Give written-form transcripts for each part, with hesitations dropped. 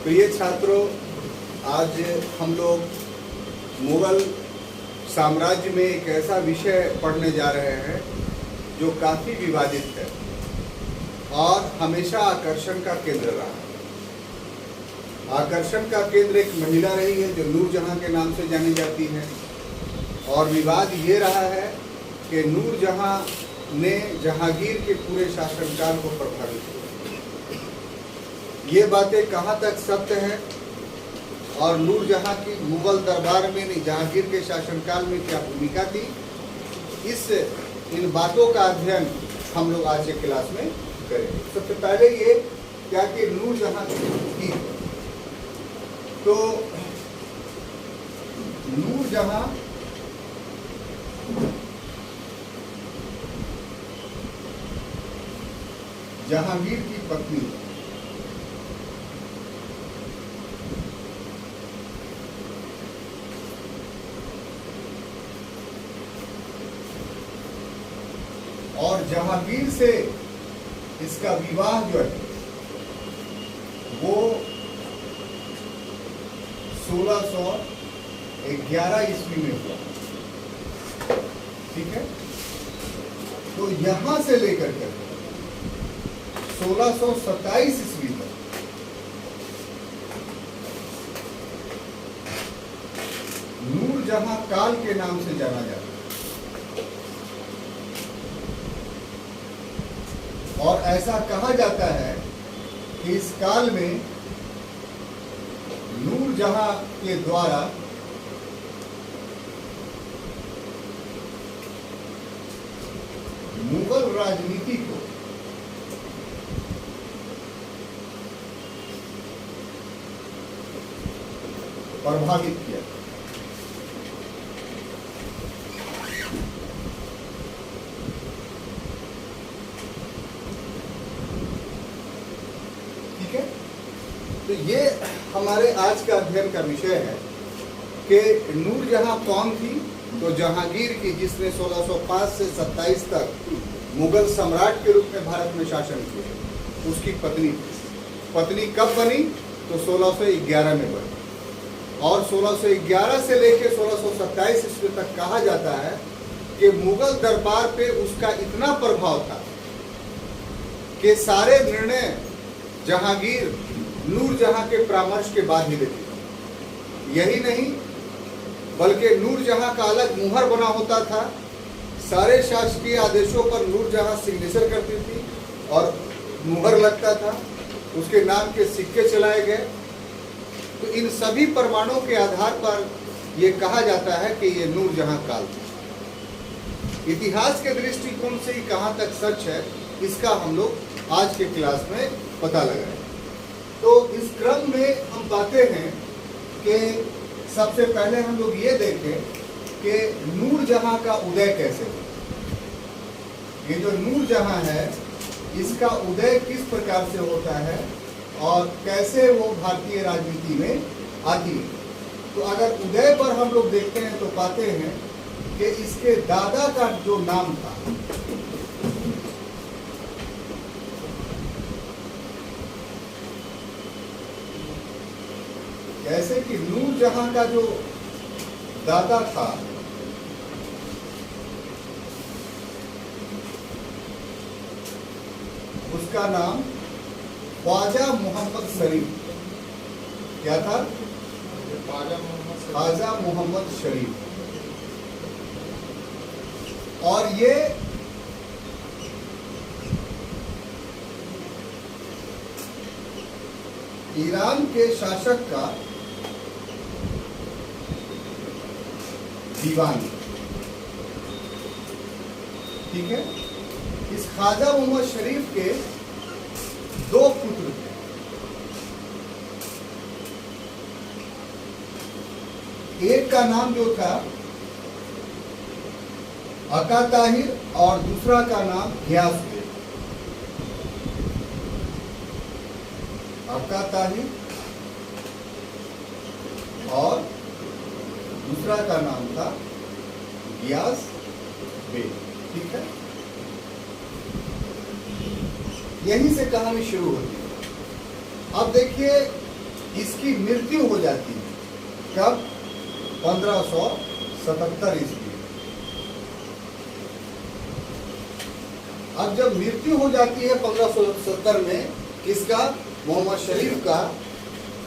प्रिय छात्रों, आज हम लोग मुगल साम्राज्य में एक ऐसा विषय पढ़ने जा रहे हैं जो काफ़ी विवादित है और हमेशा आकर्षण का केंद्र रहा है। आकर्षण का केंद्र एक महिला रही है जो नूरजहां के नाम से जानी जाती है, और विवाद ये रहा है कि नूरजहां ने जहांगीर के पूरे शासनकाल को प्रभावित किया। ये बातें कहाँ तक सत्य है और नूरजहां की मुगल दरबार में जहांगीर के शासनकाल में क्या भूमिका थी, इन बातों का अध्ययन हम लोग आज के क्लास में करेंगे। सबसे पहले ये क्या कि नूरजहां की, तो नूरजहां जहांगीर की पत्नी और जहांगीर से इसका विवाह जो है वो 1611 ईस्वी में हुआ। ठीक है, तो यहां से लेकर के 1627 ईस्वी तक नूरजहां काल के नाम से जाना जाता है। और ऐसा कहा जाता है कि इस काल में नूरजहां के द्वारा मुगल राजनीति को प्रभावित किया। ठीक है, तो ये हमारे आज का अध्ययन का विषय है कि नूरजहां कौन थी। तो जहांगीर की, जिसने 1605 से 27 तक मुगल सम्राट के रूप में भारत में शासन किया, उसकी पत्नी थी। पत्नी कब बनी? तो 1611 में बनी, और 1611 से लेकर 1627 ईस्वी तक कहा जाता है कि मुगल दरबार पे उसका इतना प्रभाव था कि सारे निर्णय जहांगीर नूरजहां के परामर्श के बाद ही लेती थी। यही नहीं बल्कि नूरजहां का अलग मुहर बना होता था। सारे शासकीय आदेशों पर नूरजहां सिग्नेचर करती थी और मुहर लगता था, उसके नाम के सिक्के चलाए गए। तो इन सभी प्रमाणों के आधार पर यह कहा जाता है कि ये नूरजहां काल था। इतिहास के दृष्टिकोण से ही कहाँ तक सच है, इसका हम लोग आज के क्लास में पता लगाएं। तो इस क्रम में हम पाते हैं कि सबसे पहले हम लोग ये देखें कि नूरजहां का उदय कैसे हुआ। ये जो नूरजहां है, इसका उदय किस प्रकार से होता है और कैसे वो भारतीय राजनीति में आती है। तो अगर उदय पर हम लोग देखते हैं तो पाते हैं कि इसके दादा का जो नाम था, जैसे कि नूरजहां का जो दादा था उसका नाम ख्वाजा मोहम्मद शरीफ। क्या था? ख्वाजा मोहम्मद शरीफ। और ये ईरान के शासक का दीवान। ठीक है, इस ख्वाजा मोहम्मद शरीफ के दो पुत्र थे। एक का नाम जो था अका ताहिर और दूसरा का नाम घियास। अका ताहिर और दूसरा का नाम था घियास बेग। ठीक है, यहीं से कहानी शुरू होती है। अब देखिए इसकी मृत्यु हो जाती है। कब? 1577 ईस्वी। अब जब मृत्यु हो जाती है 1570 में किसका? मोहम्मद शरीफ का,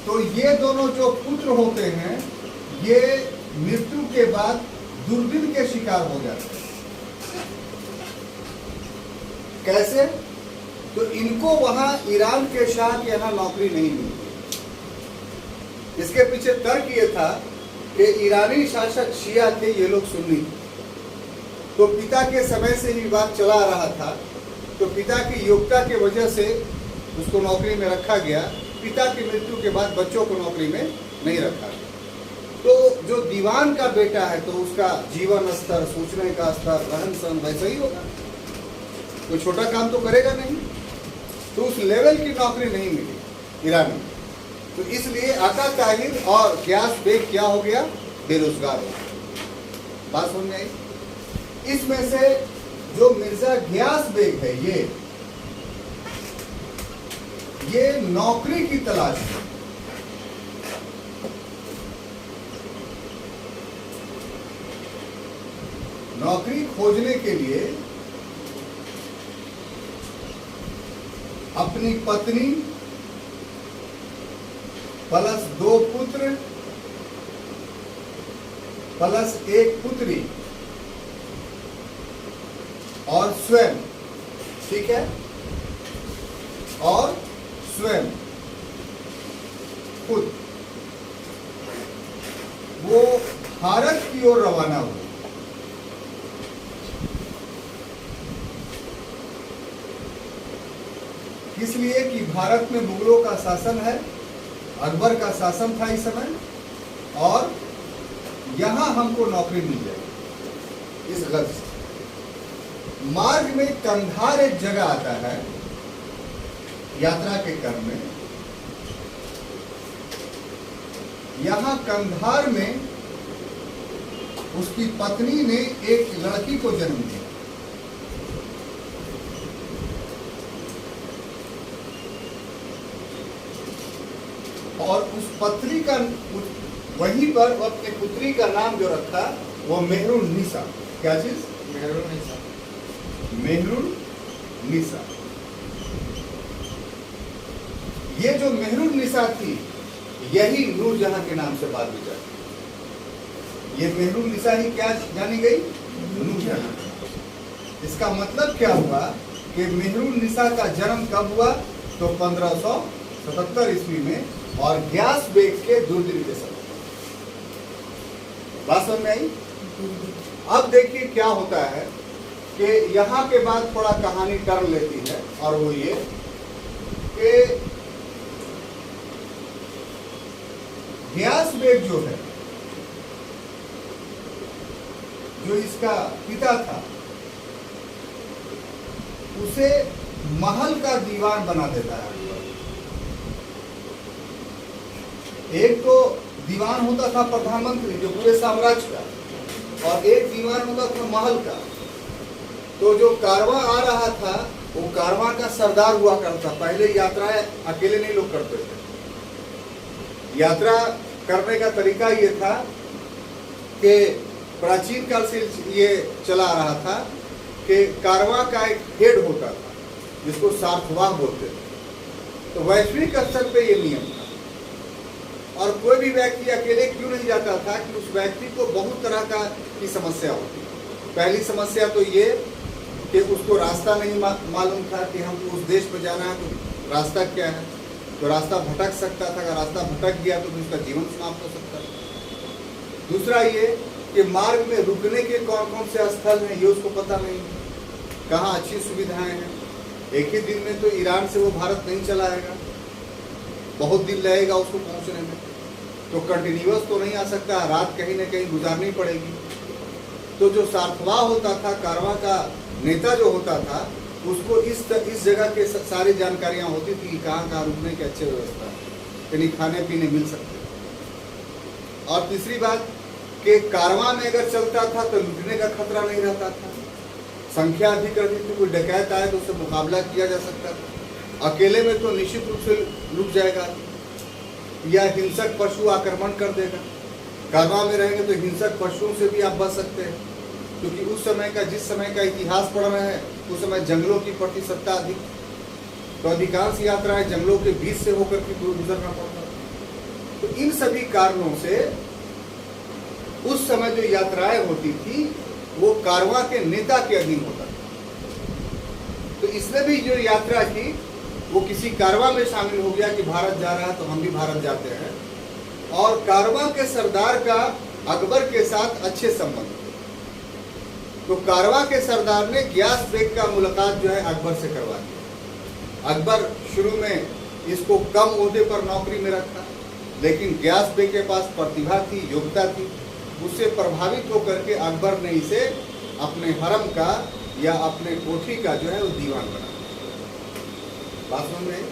तो ये दोनों जो पुत्र होते हैं ये मृत्यु के बाद दुर्दिन के शिकार हो जाते हैं। कैसे? तो इनको वहां ईरान के शाह के यहाँ नौकरी नहीं मिलती। इसके पीछे तर्क ये था कि ईरानी शासक शिया थे, ये लोग सुन्नी थे। तो पिता के समय से ही विवाद चला आ रहा था, तो पिता की योग्यता की वजह से उसको नौकरी में रखा गया। पिता की मृत्यु के बाद बच्चों को नौकरी में नहीं रखा गया। तो जो दीवान का बेटा है तो उसका जीवन स्तर, सोचने का स्तर, रहन सहन वैसा ही होगा, कोई छोटा काम तो करेगा नहीं। तो उस लेवल की नौकरी नहीं मिली ईरान में। तो इसलिए आका ताहिर और गियास बेग क्या हो गया? बेरोजगार हो गया। बात समझ में आई? इसमें से जो मिर्जा गियास बेग है ये नौकरी की तलाश में, नौकरी खोजने के लिए अपनी पत्नी प्लस 2 पुत्र प्लस 1 पुत्री और स्वयं, ठीक है, और स्वयं खुद वो भारत की ओर रवाना हुए। इसलिए कि भारत में मुगलों का शासन है, अकबर का शासन था इस समय, और यहां हमको नौकरी मिल जाएगी। इस गर्ज से मार्ग में कंधार एक जगह आता है यात्रा के क्रम में। यहां कंधार में उसकी पत्नी ने एक लड़की को जन्म दिया। और उस पत्री का वहीं पर अपने पुत्री का नाम जो रखा वो मेहरुन निसा। क्या चीज? मेहरुन निसा। मेहरुन निसा। ये जो मेहरुन निसा थी यही नूरजहां के नाम से बाद में जाती। ये मेहरुन निसा ही क्या जानी गई? नूरजहां। इसका मतलब क्या हुआ कि मेहरुन निसा का जन्म कब हुआ? तो 1577 ईस्वी में, और गियास बेग के दुर्दिन के समय। बात समझ में आई? अब देखिए क्या होता है कि यहां के बाद थोड़ा कहानी टर्न लेती है, और वो ये कि गियास बेग जो है, जो इसका पिता था, उसे महल का दीवान बना देता है। एक तो दीवान होता था प्रधानमंत्री जो पूरे साम्राज्य का, और एक दीवान होता था महल का। तो जो कारवां आ रहा था वो कारवां का सरदार हुआ करता। पहले यात्राएं अकेले नहीं लोग करते थे। यात्रा करने का तरीका ये था कि प्राचीन काल से ये चला आ रहा था कि कारवां का एक हेड होता था जिसको सार्थवाह बोलते थे। तो वैश्विक स्तर पे ये नियम था, और कोई भी व्यक्ति अकेले क्यों नहीं जाता था कि उस व्यक्ति को बहुत तरह की समस्या होती। पहली समस्या तो ये कि उसको रास्ता नहीं मालूम था कि हमको उस देश में जाना है तो रास्ता क्या है, तो रास्ता भटक सकता था। अगर रास्ता भटक गया तो उसका जीवन समाप्त हो सकता था। दूसरा ये कि मार्ग में रुकने के कौन कौन से स्थल हैं ये उसको पता नहीं है, कहाँ अच्छी सुविधाएं हैं। एक ही दिन में तो ईरान से वो भारत नहीं चलाएगा, बहुत दिन लगेगा उसको पहुंचने में। तो कंटिन्यूअस तो नहीं आ सकता, रात कहीं ना कहीं गुजारनी पड़ेगी। तो जो सार्थवाह होता था, कारवां का नेता जो होता था, उसको इस जगह के सारी जानकारियां होती थी, कहाँ कहाँ रुकने की अच्छी व्यवस्था है, यानी खाने पीने मिल सकते। और तीसरी बात कि कारवां में अगर चलता था तो लूटने का खतरा नहीं रहता था। संख्या अधिक रहती थी, कोई डकैत आए तो उससे मुकाबला किया जा सकता था। अकेले में तो निश्चित रूप से लूट जाएगा। या हिंसक पशु आक्रमण कर देगा। कारवां में रहेंगे तो हिंसक पशुओं से भी आप बच सकते हैं, क्योंकि उस समय का, जिस समय का इतिहास पढ़ रहे हैं, उस समय जंगलों की प्रतिशतता अधिक, तो अधिकांश यात्राएं जंगलों के बीच से होकर के गुजरना पड़ता। तो इन सभी कारणों से उस समय जो यात्राएं होती थी वो कारवां के नेता के अधीन होता था। तो इसने भी जो यात्रा की वो किसी कारवां में शामिल हो गया कि भारत जा रहा है तो हम भी भारत जाते हैं, और कारवां के सरदार का अकबर के साथ अच्छे संबंध। तो कारवां के सरदार ने गियास बेग का मुलाकात जो है अकबर से करवा दिया। अकबर शुरू में इसको कम ओहदे पर नौकरी में रखा, लेकिन गियास बेग के पास प्रतिभा थी, योग्यता थी। उससे प्रभावित होकर के अकबर ने इसे अपने हरम का या अपने कोठी का जो है वो दीवान बना। बात समझ में?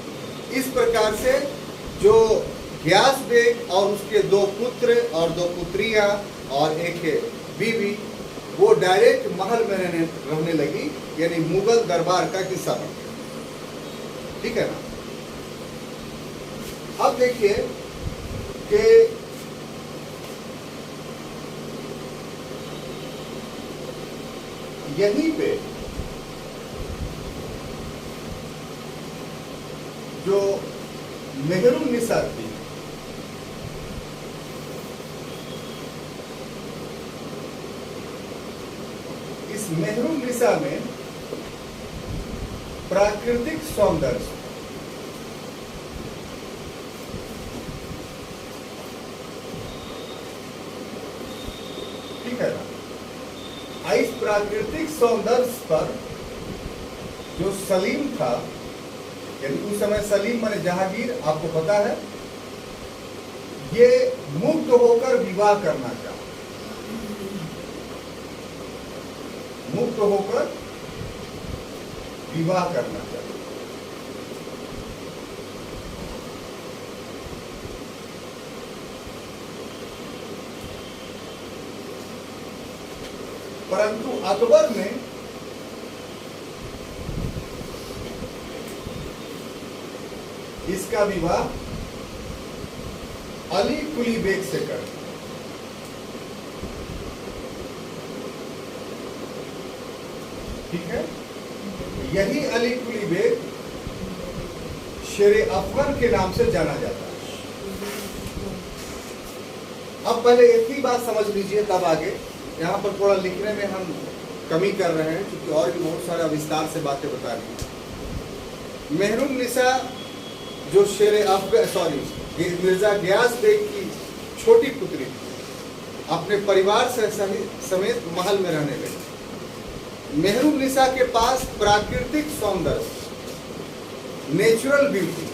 इस प्रकार से जो गियास बेग और उसके 2 पुत्र और 2 पुत्रियां और एक बीवी, वो डायरेक्ट महल में रहने लगी, यानी मुगल दरबार का हिस्सा बन गया। ठीक है ना? अब देखिए कि यहीं पे जो मेहरुन्निसा थी, इस मेहरुन्निसा में प्राकृतिक सौंदर्य, ठीक है ना, इस प्राकृतिक सौंदर्य पर जो सलीम था, यानी उस समय सलीम माने जहांगीर, आपको पता है, ये मुक्त होकर विवाह करना चाहा, मुक्त होकर विवाह करना चाहा। परंतु अकबर ने इसका विवाह अली कुली बेग से कर दिया। ठीक है? यही अली कुली बेग शेर अफगन के नाम से जाना जाता है। अब पहले एक ही बात समझ लीजिए, तब आगे यहाँ पर थोड़ा लिखने में हम कमी कर रहे हैं, क्योंकि और भी बहुत सारे विस्तार से बातें बता रही हैं। मेहरुन्निसा जो शेर अफगन मिर्जा गियास बेग की छोटी पुत्री थी, अपने परिवार से समेत महल में रहने लगी। मेहरुन्निसा के पास प्राकृतिक सौंदर्य, नेचुरल ब्यूटी,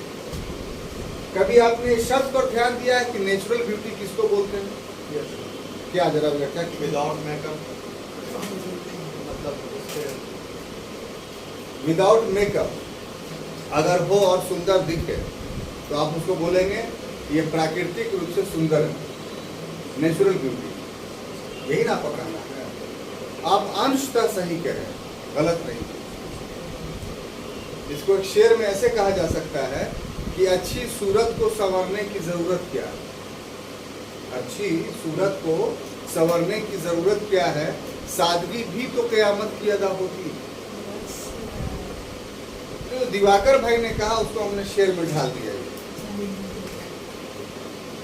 कभी आपने इस शब्द पर ध्यान दिया है कि नेचुरल ब्यूटी किसको बोलते हैं? क्या जरा व्याख्या? विदाउट मेकअप, मतलब विदाउट मेकअप अगर हो और सुंदर दिखे तो आप उसको बोलेंगे ये प्राकृतिक रूप से सुंदर है, नेचुरल ब्यूटी। यही ना पकड़ना है। आप अंशतः सही कह रहे हैं, गलत नहीं। इसको एक शेर में ऐसे कहा जा सकता है कि अच्छी सूरत को संवरने की जरूरत क्या है? अच्छी सूरत को संवरने की जरूरत क्या है? सादगी भी तो क़यामत की अदा होती है। तो दिवाकर भाई ने कहा, उसको हमने शेर में ढाल दिया।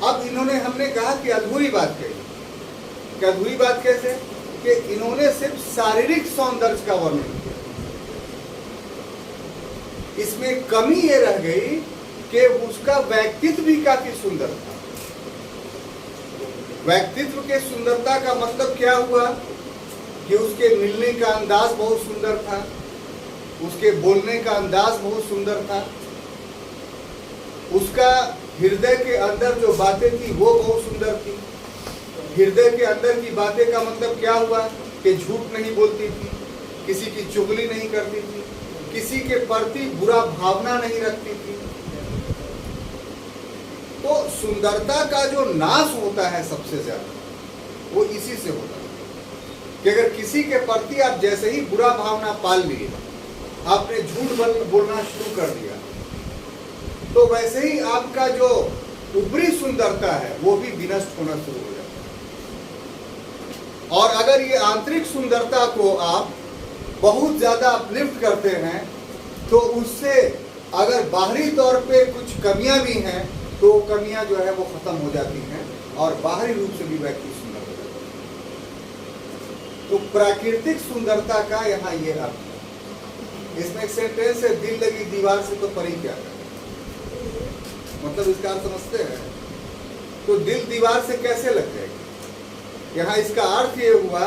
अब इन्होंने, हमने कहा कि अधूरी बात कही। कि अधूरी बात कैसे? कि इन्होंने सिर्फ शारीरिक सौंदर्य का वर्णन किया। इसमें कमी ये रह गई कि उसका व्यक्तित्व भी काफी सुंदर था। व्यक्तित्व के सुंदरता का मतलब क्या हुआ कि उसके मिलने का अंदाज बहुत सुंदर था, उसके बोलने का अंदाज बहुत सुंदर था, उसका हृदय के अंदर जो बातें थी वो बहुत सुंदर थी। हृदय के अंदर की बातें का मतलब क्या हुआ कि झूठ नहीं बोलती थी, किसी की चुगली नहीं करती थी, किसी के प्रति बुरा भावना नहीं रखती थी। तो सुंदरता का जो नाश होता है सबसे ज्यादा वो इसी से होता है कि अगर किसी के प्रति आप जैसे ही बुरा भावना पाल लिए, आपने झूठ बोलना शुरू कर दिया, तो वैसे ही आपका जो ऊपरी सुंदरता है वो भी विनष्ट होना शुरू हो जाता है। और अगर ये आंतरिक सुंदरता को आप बहुत ज्यादा अपलिफ्ट करते हैं तो उससे अगर बाहरी तौर पे कुछ कमियां भी हैं तो कमियां जो है वो खत्म हो जाती हैं और बाहरी रूप से भी व्यक्ति सुंदर हो जाता है। तो प्राकृतिक सुंदरता का यहाँ ये अर्थ है। इसमें एक सेंटेंस है, दिल लगी दीवार से तो परी क्या करे। मतलब इसका अर्थ समझते हैं? तो दिल दीवार से कैसे लग जाएगी? यहाँ इसका अर्थ ये हुआ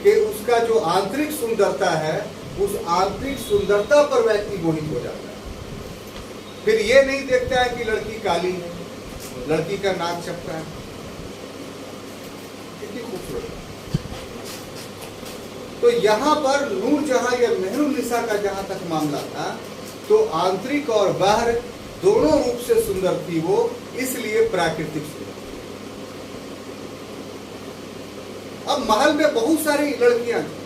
कि उसका जो आंतरिक सुंदरता है उस आंतरिक सुंदरता पर व्यक्ति मोहित हो जाता है। फिर ये नहीं देखता है कि लड़की काली है, लड़की का नाक चपटा है, कितनी खूबसूरत है। तो यहाँ पर नूरजहां या मेहरुन्निसा का जहां तक मामला था तो आंतरिक और बाहर दोनों रूप से सुंदर थी वो, इसलिए प्राकृतिक सुंदर। अब महल में बहुत सारी लड़कियां थी।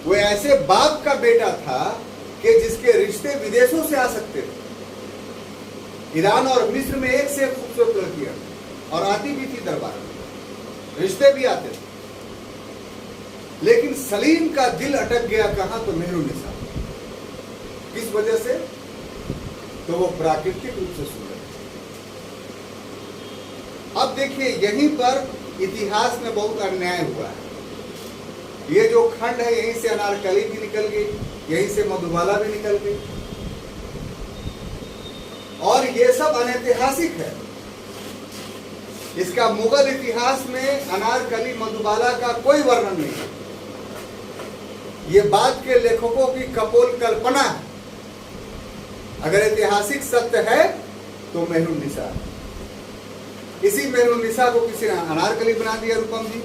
वो ऐसे बाप का बेटा था कि जिसके रिश्ते विदेशों से आ सकते थे। ईरान और मिस्र में एक से एक खूबसूरत लड़कियां और आती भी थी दरबार में, रिश्ते भी आते थे। लेकिन सलीम का दिल अटक गया कहां? तो मेहरुन्निसा। किस वजह से? तो वो प्राकृतिक रूप से सुंदर। अब देखिए यहीं पर इतिहास में बहुत अन्याय हुआ है। ये जो खंड है यहीं से अनारकली भी निकल गई, यहीं से मधुबाला भी निकल गई, और ये सब अनैतिहासिक है। इसका मुगल इतिहास में अनारकली मधुबाला का कोई वर्णन नहीं है। ये बाद के लेखकों की कपोल कल्पना है। अगर ऐतिहासिक सत्य है तो मेहरुन्निसा है। इसी मेहरुन्निसा को किसी ने अनारकली बना दिया रूपम जी,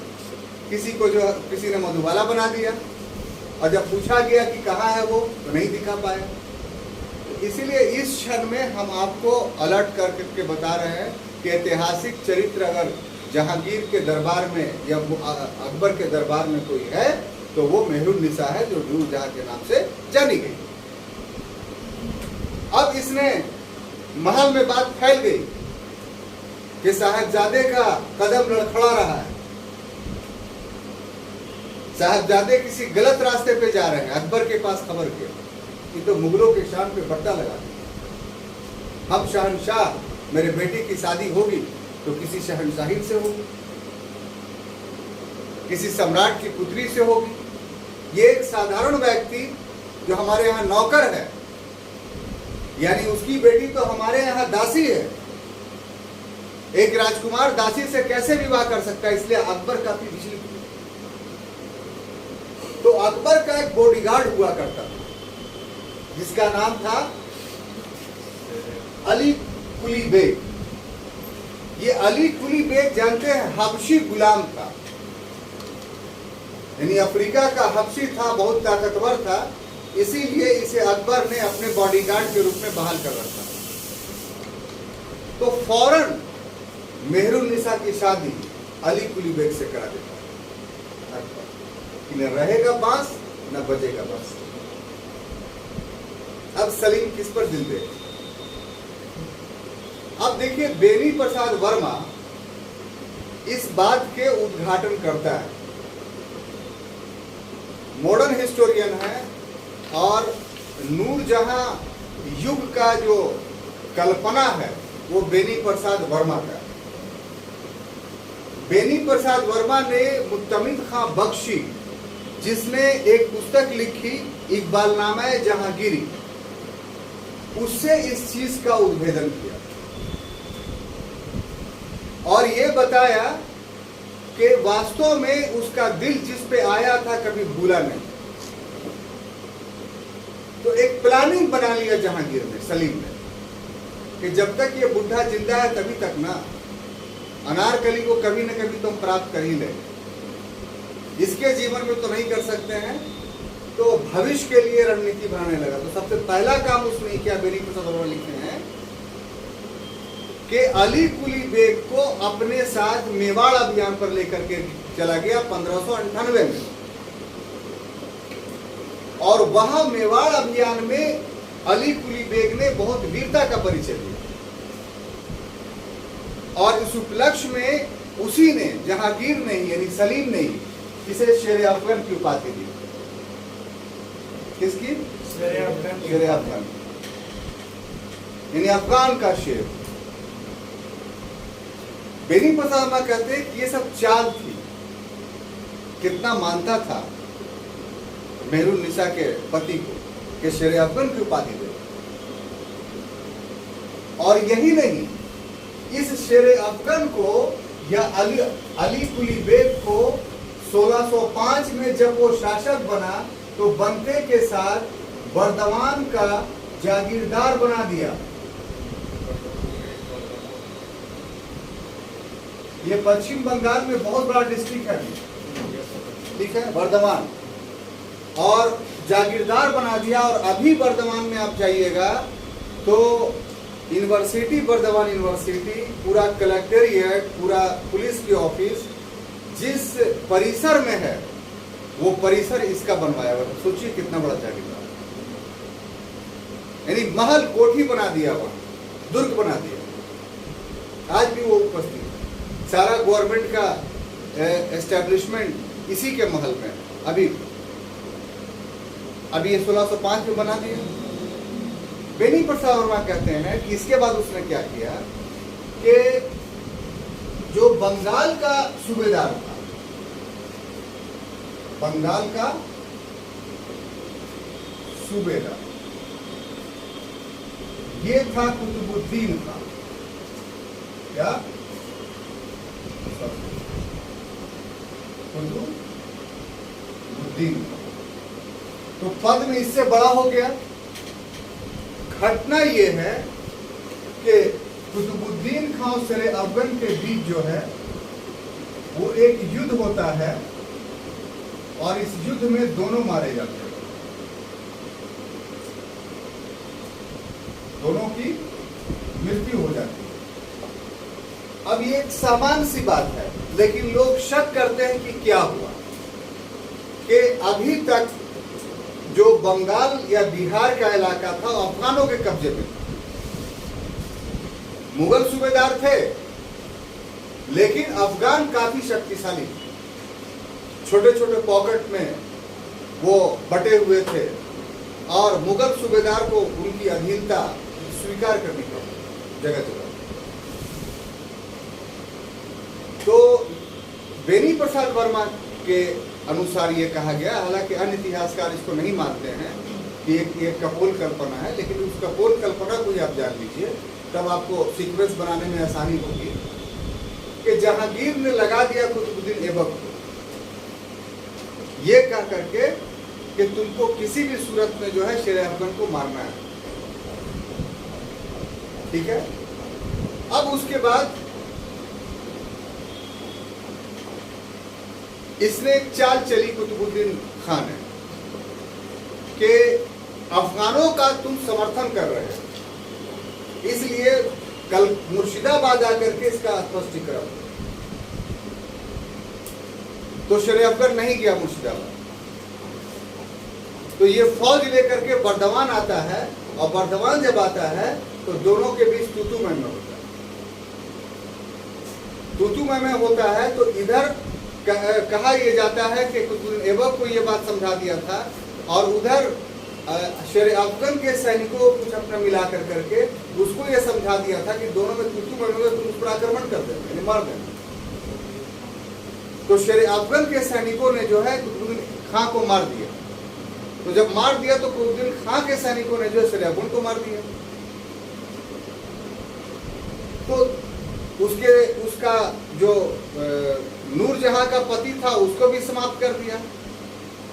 किसी ने मधुबाला बना दिया, और जब पूछा गया कि कहाँ है वो तो नहीं दिखा पाया। तो इसीलिए इस क्षण में हम आपको अलर्ट करके बता रहे हैं कि ऐतिहासिक चरित्र अगर जहांगीर के दरबार में या अकबर के दरबार में कोई है तो वो मेहरुन्निसा है, जो नूरजहां के नाम से जानी गई। अब इसने महल में बात फैल गई कि साहबजादे का कदम लड़खड़ा रहा है, साहबजादे किसी गलत रास्ते पे जा रहे हैं। अकबर के पास खबर किया कि तो मुगलों के शान पे पट्टा लगा दिया। अब शहंशाह, मेरे बेटे की शादी होगी तो किसी शहंशाही से होगी, किसी सम्राट की पुत्री से होगी। ये एक साधारण व्यक्ति जो हमारे यहाँ नौकर है, यानी उसकी बेटी तो हमारे यहाँ दासी है। एक राजकुमार दासी से कैसे विवाह कर सकता है? इसलिए अकबर काफी विचलित हुआ। तो अकबर का एक बॉडीगार्ड हुआ करता था जिसका नाम था अली कुली बेग। ये अली कुली बेग जानते हैं, हबशी गुलाम था, यानी अफ्रीका का हबशी था, बहुत ताकतवर था। इसीलिए इसे अकबर ने अपने बॉडीगार्ड के रूप में बहाल कर रखा। तो फौरन मेहरुन्निसा की शादी अली कुली बेग से करा देता अकबर, कि न रहेगा बांस न बजेगा बांस। अब सलीम किस पर दिल दे? अब देखिए बेनी प्रसाद वर्मा इस बात के उद्घाटन करता है। मॉडर्न हिस्टोरियन है और नूरजहां युग का जो कल्पना है वो बेनी प्रसाद वर्मा का। बेनी प्रसाद वर्मा ने मुत्तमिद खां बख्शी, जिसने एक पुस्तक लिखी इकबालनामा जहांगीरी, उससे इस चीज का उद्भेदन किया और ये बताया कि वास्तव में उसका दिल जिस पे आया था कभी भूला नहीं। तो एक प्लानिंग बना लिया जहांगीर ने, सलीम ने, कि जब तक ये बुढ़ा जिंदा है तभी तक ना अनारकली को कभी न कभी तुम प्राप्त कर ही ले। इसके जीवन में तो नहीं कर सकते हैं, तो भविष्य के लिए रणनीति बनाने लगा। तो सबसे पहला काम उसने क्या, बेनी प्रसाद वर्मा लिखते हैं कि अली कुली बेग को अपने साथ मेवाड़ अभियान पर लेकर के चला गया 1598 में, और वहां मेवाड़ अभियान में अली कुली बेग ने बहुत वीरता का परिचय दिया। उस उपलक्ष्य में उसी ने, जहांगीर ने ही, यानी सलीम ने ही किसे शेर अफगान की उपाधि दी। किसकी? शेर अफगान, यानी अफगान का शेर। बेनी प्रसाद वर्मा कहते हैं कि ये सब चाल थी। कितना मानता था मेहरुन्निसा के पति को कि शेर अफगान की उपाधि दे। और यही नहीं, इस शेर अफगान को या अली कुली बेग को 1605 में जब वो शासक बना तो बनते के साथ बर्दवान का जागीरदार बना दिया। ये पश्चिम बंगाल में बहुत बड़ा डिस्ट्रिक्ट है, ठीक है, बर्दवान, और जागीरदार बना दिया। और अभी बर्दवान में आप जाइएगा तो यूनिवर्सिटी, बर्दवान यूनिवर्सिटी, पूरा कलेक्टेरिएट, पूरा पुलिस की ऑफिस जिस परिसर में है वो परिसर इसका बनवाया हुआ। सोचिए कितना बड़ा जागीरदार, यानी महल कोठी बना दिया, वहां दुर्ग बना दिया। आज भी वो उपस्थित, सारा गवर्नमेंट का एस्टेब्लिशमेंट इसी के महल में। अभी ये 1605 में बना दिया। बेनी प्रसाद वर्मा कहते हैं कि इसके बाद उसने क्या किया कि जो बंगाल का सूबेदार था, बंगाल का सूबेदार, ये था कुतुबुद्दीन खान। क्या? कुतुबुद्दीन खान। तो पद में इससे बड़ा हो गया। घटना यह है कि कुतुबुद्दीन खान और शेर अफगान के बीच जो है वो एक युद्ध होता है और इस युद्ध में दोनों मारे जाते हैं। दोनों की मृत्यु हो जाती है। अब ये एक सामान्य सी बात है, लेकिन लोग शक करते हैं कि क्या हुआ कि अभी तक जो बंगाल या बिहार का इलाका था अफगानों के कब्जे में था। मुगल सूबेदार थे, लेकिन अफगान काफी शक्तिशाली, छोटे छोटे पॉकेट में वो बटे हुए थे और मुगल सूबेदार को उनकी अधीनता स्वीकार करनी पड़ी जगह जगह। तो बेनी प्रसाद वर्मा के अनुसार ये कहा गया, हालांकि अन्य इतिहासकार इसको नहीं मानते हैं कि एक कपोल कल्पना है, लेकिन उस कपोल कल्पना को ही आप जान लीजिए, तब आपको सीक्वेंस बनाने में आसानी होगी कि जहांगीर ने लगा दिया कुतुबुद्दीन ऐबक को, ये कह करके कि तुमको किसी भी सूरत में जो है शेर अफगान को मारना है, ठीक है। अब उसके बाद इसने एक चाल चली कुतुबुद्दीन खान है कि अफगानों का तुम समर्थन कर रहे हो, इसलिए कल मुर्शिदाबाद आकर के इसका स्पष्टीकरण। तो शेर अफगान नहीं गया मुर्शिदाबाद, तो ये फौज लेकर के बर्दवान आता है, और बर्दवान जब आता है तो दोनों के बीच तूतू में होता है। तूतू में होता है तो इधर कहा यह जाता है कि कुतुबुद्दीन ऐबक को यह बात समझा दिया था, और उधर शेर अफगान के सैनिकों को कुछ अपना मिलाकर करके उसको यह समझा दिया था कि दोनों में तूतू में तुम उस पर आक्रमण कर देंगे, मार देंगे। तो शेर अफगान के सैनिकों ने जो है कुतुबुद्दीन खां को मार दिया। तो जब मार दिया तो कुतुबुद्दीन खां के सैनिकों ने जो शेर अफगान को मार दिया। तो उसका जो नूरजहां का पति था उसको भी समाप्त कर दिया,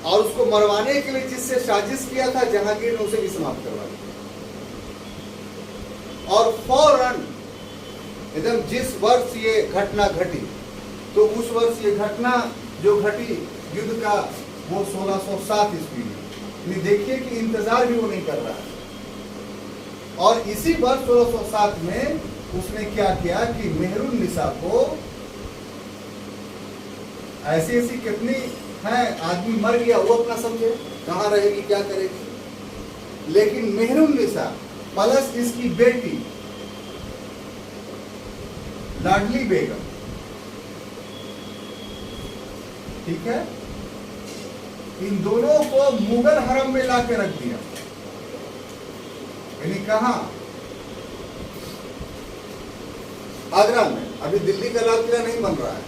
और उसको मरवाने के लिए जिससे साजिश किया था जहांगीर ने उसे भी समाप्त करवा दिया। और फौरन एकदम जिस वर्ष ये घटना घटी, तो उस वर्ष ये घटना जो घटी युद्ध का वो 1607 ईस्वी में। देखिए कि इंतजार भी वो नहीं कर रहा है। और इसी वर्ष 1607 में उसने क्या किया कि मेहरुन्निसा को, ऐसी ऐसी कितनी है, आदमी मर गया वो अपना समझे, कहाँ रहेगी क्या करेगी, लेकिन मेहरुन्निसा प्लस इसकी बेटी लाडली बेगम, ठीक है, इन दोनों को मुगल हरम में ला के रख दिया। यानी कहा? आगरा में। अभी दिल्ली का लाल किला नहीं बन रहा है।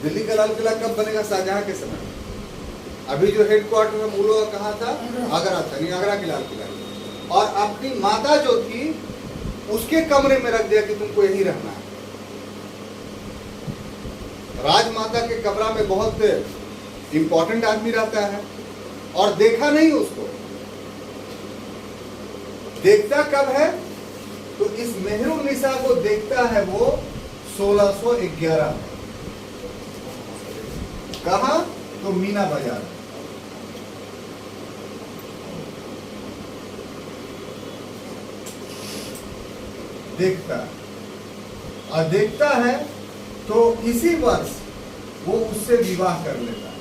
दिल्ली का लाल किला कब बनेगा? शाहजहां के समय। अभी जो हेडक्वार्टर है मूल कहाँ था? आगरा था, नहीं आगरा के लाल किला। और अपनी माता जो थी उसके कमरे में रख दिया कि तुमको यहीं रहना है। राजमाता के कमरा में बहुत इंपॉर्टेंट आदमी रहता है, और देखा नहीं उसको। देखता कब है? तो इस मेहरुन्निसा को देखता है वो 1611 में। कहा? तो मीना बाजार। देखता है, और देखता है तो इसी वर्ष वो उससे विवाह कर लेता है।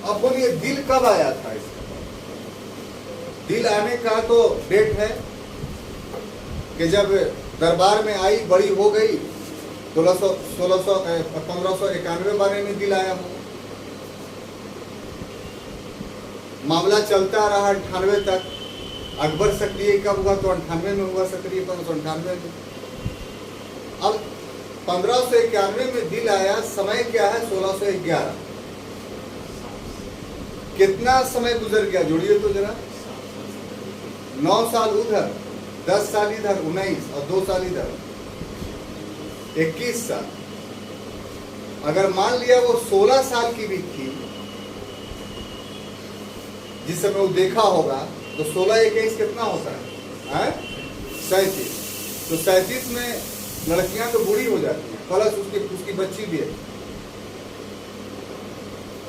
अब बोलिए दिल कब आया था इसका? दिल आने का तो डेट है कि जब दरबार में आई, बड़ी हो गई, 1591 बारे में दिल आया हो। मामला चलता रहा 98 तक। अकबर सक्रिय कब हुआ? तो 98 में हुआ सक्रिय, 1598 में। अब 1591 में दिल आया। समय क्या है? 1611। कितना समय गुजर गया? जोड़िए तो जरा। 9 साल उधर, 10 साल इधर, 19 और 2 साल इधर, 21 साल। अगर मान लिया वो 16 साल की भी थी जिस समय वो देखा होगा, तो 16 21 कितना होता है? 37। तो 37 में लड़कियां तो बूढ़ी हो जाती हैं, प्लस उसकी बच्ची भी है।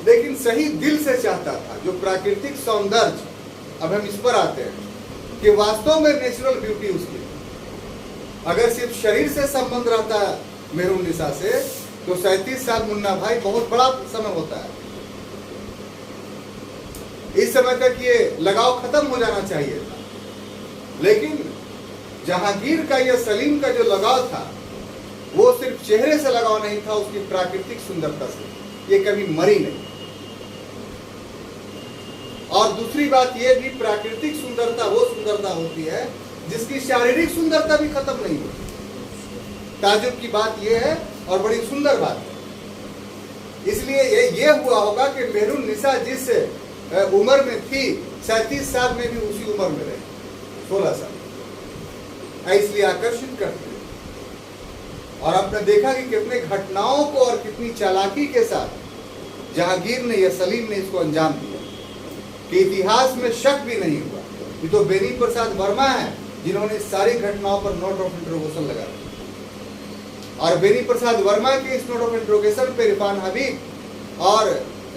लेकिन सही दिल से चाहता था। जो प्राकृतिक सौंदर्य, अब हम इस पर आते हैं कि वास्तव में नेचुरल ब्यूटी उसकी, अगर सिर्फ शरीर से संबंध रहता है मेहरुन्निसा से, तो 37 साल मुन्ना भाई बहुत बड़ा समय होता है। इस समय तक ये लगाव खत्म हो जाना चाहिए था। लेकिन जहांगीर का या सलीम का जो लगाव था, वो सिर्फ चेहरे से लगाव नहीं था, उसकी प्राकृतिक सुंदरता से। ये कभी मरी नहीं। और दूसरी बात ये भी, प्राकृतिक सुंदरता वो सुंदरता होती है जिसकी शारीरिक सुंदरता भी खत्म नहीं होती। ताजुब की बात ये है, और बड़ी सुंदर बात है। इसलिए ये हुआ होगा कि मेहरुन्निसा जिस उम्र में थी, 37 साल में भी उसी उम्र में रहे, 16 साल। इसलिए आकर्षित करते हैं। और आपने देखा कि कितने घटनाओं को और कितनी चालाकी के साथ जहांगीर ने या सलीम ने इसको अंजाम दिया, कि इतिहास में शक भी नहीं हुआ। ये तो बेनी प्रसाद वर्मा है जिन्होंने सारी घटनाओं पर नोट ऑफ इंट्रोगेशन लगा दिया। और बेनी प्रसाद वर्मा के इस नोट ऑफ इंट्रोगेशन पे इरफान हबीब और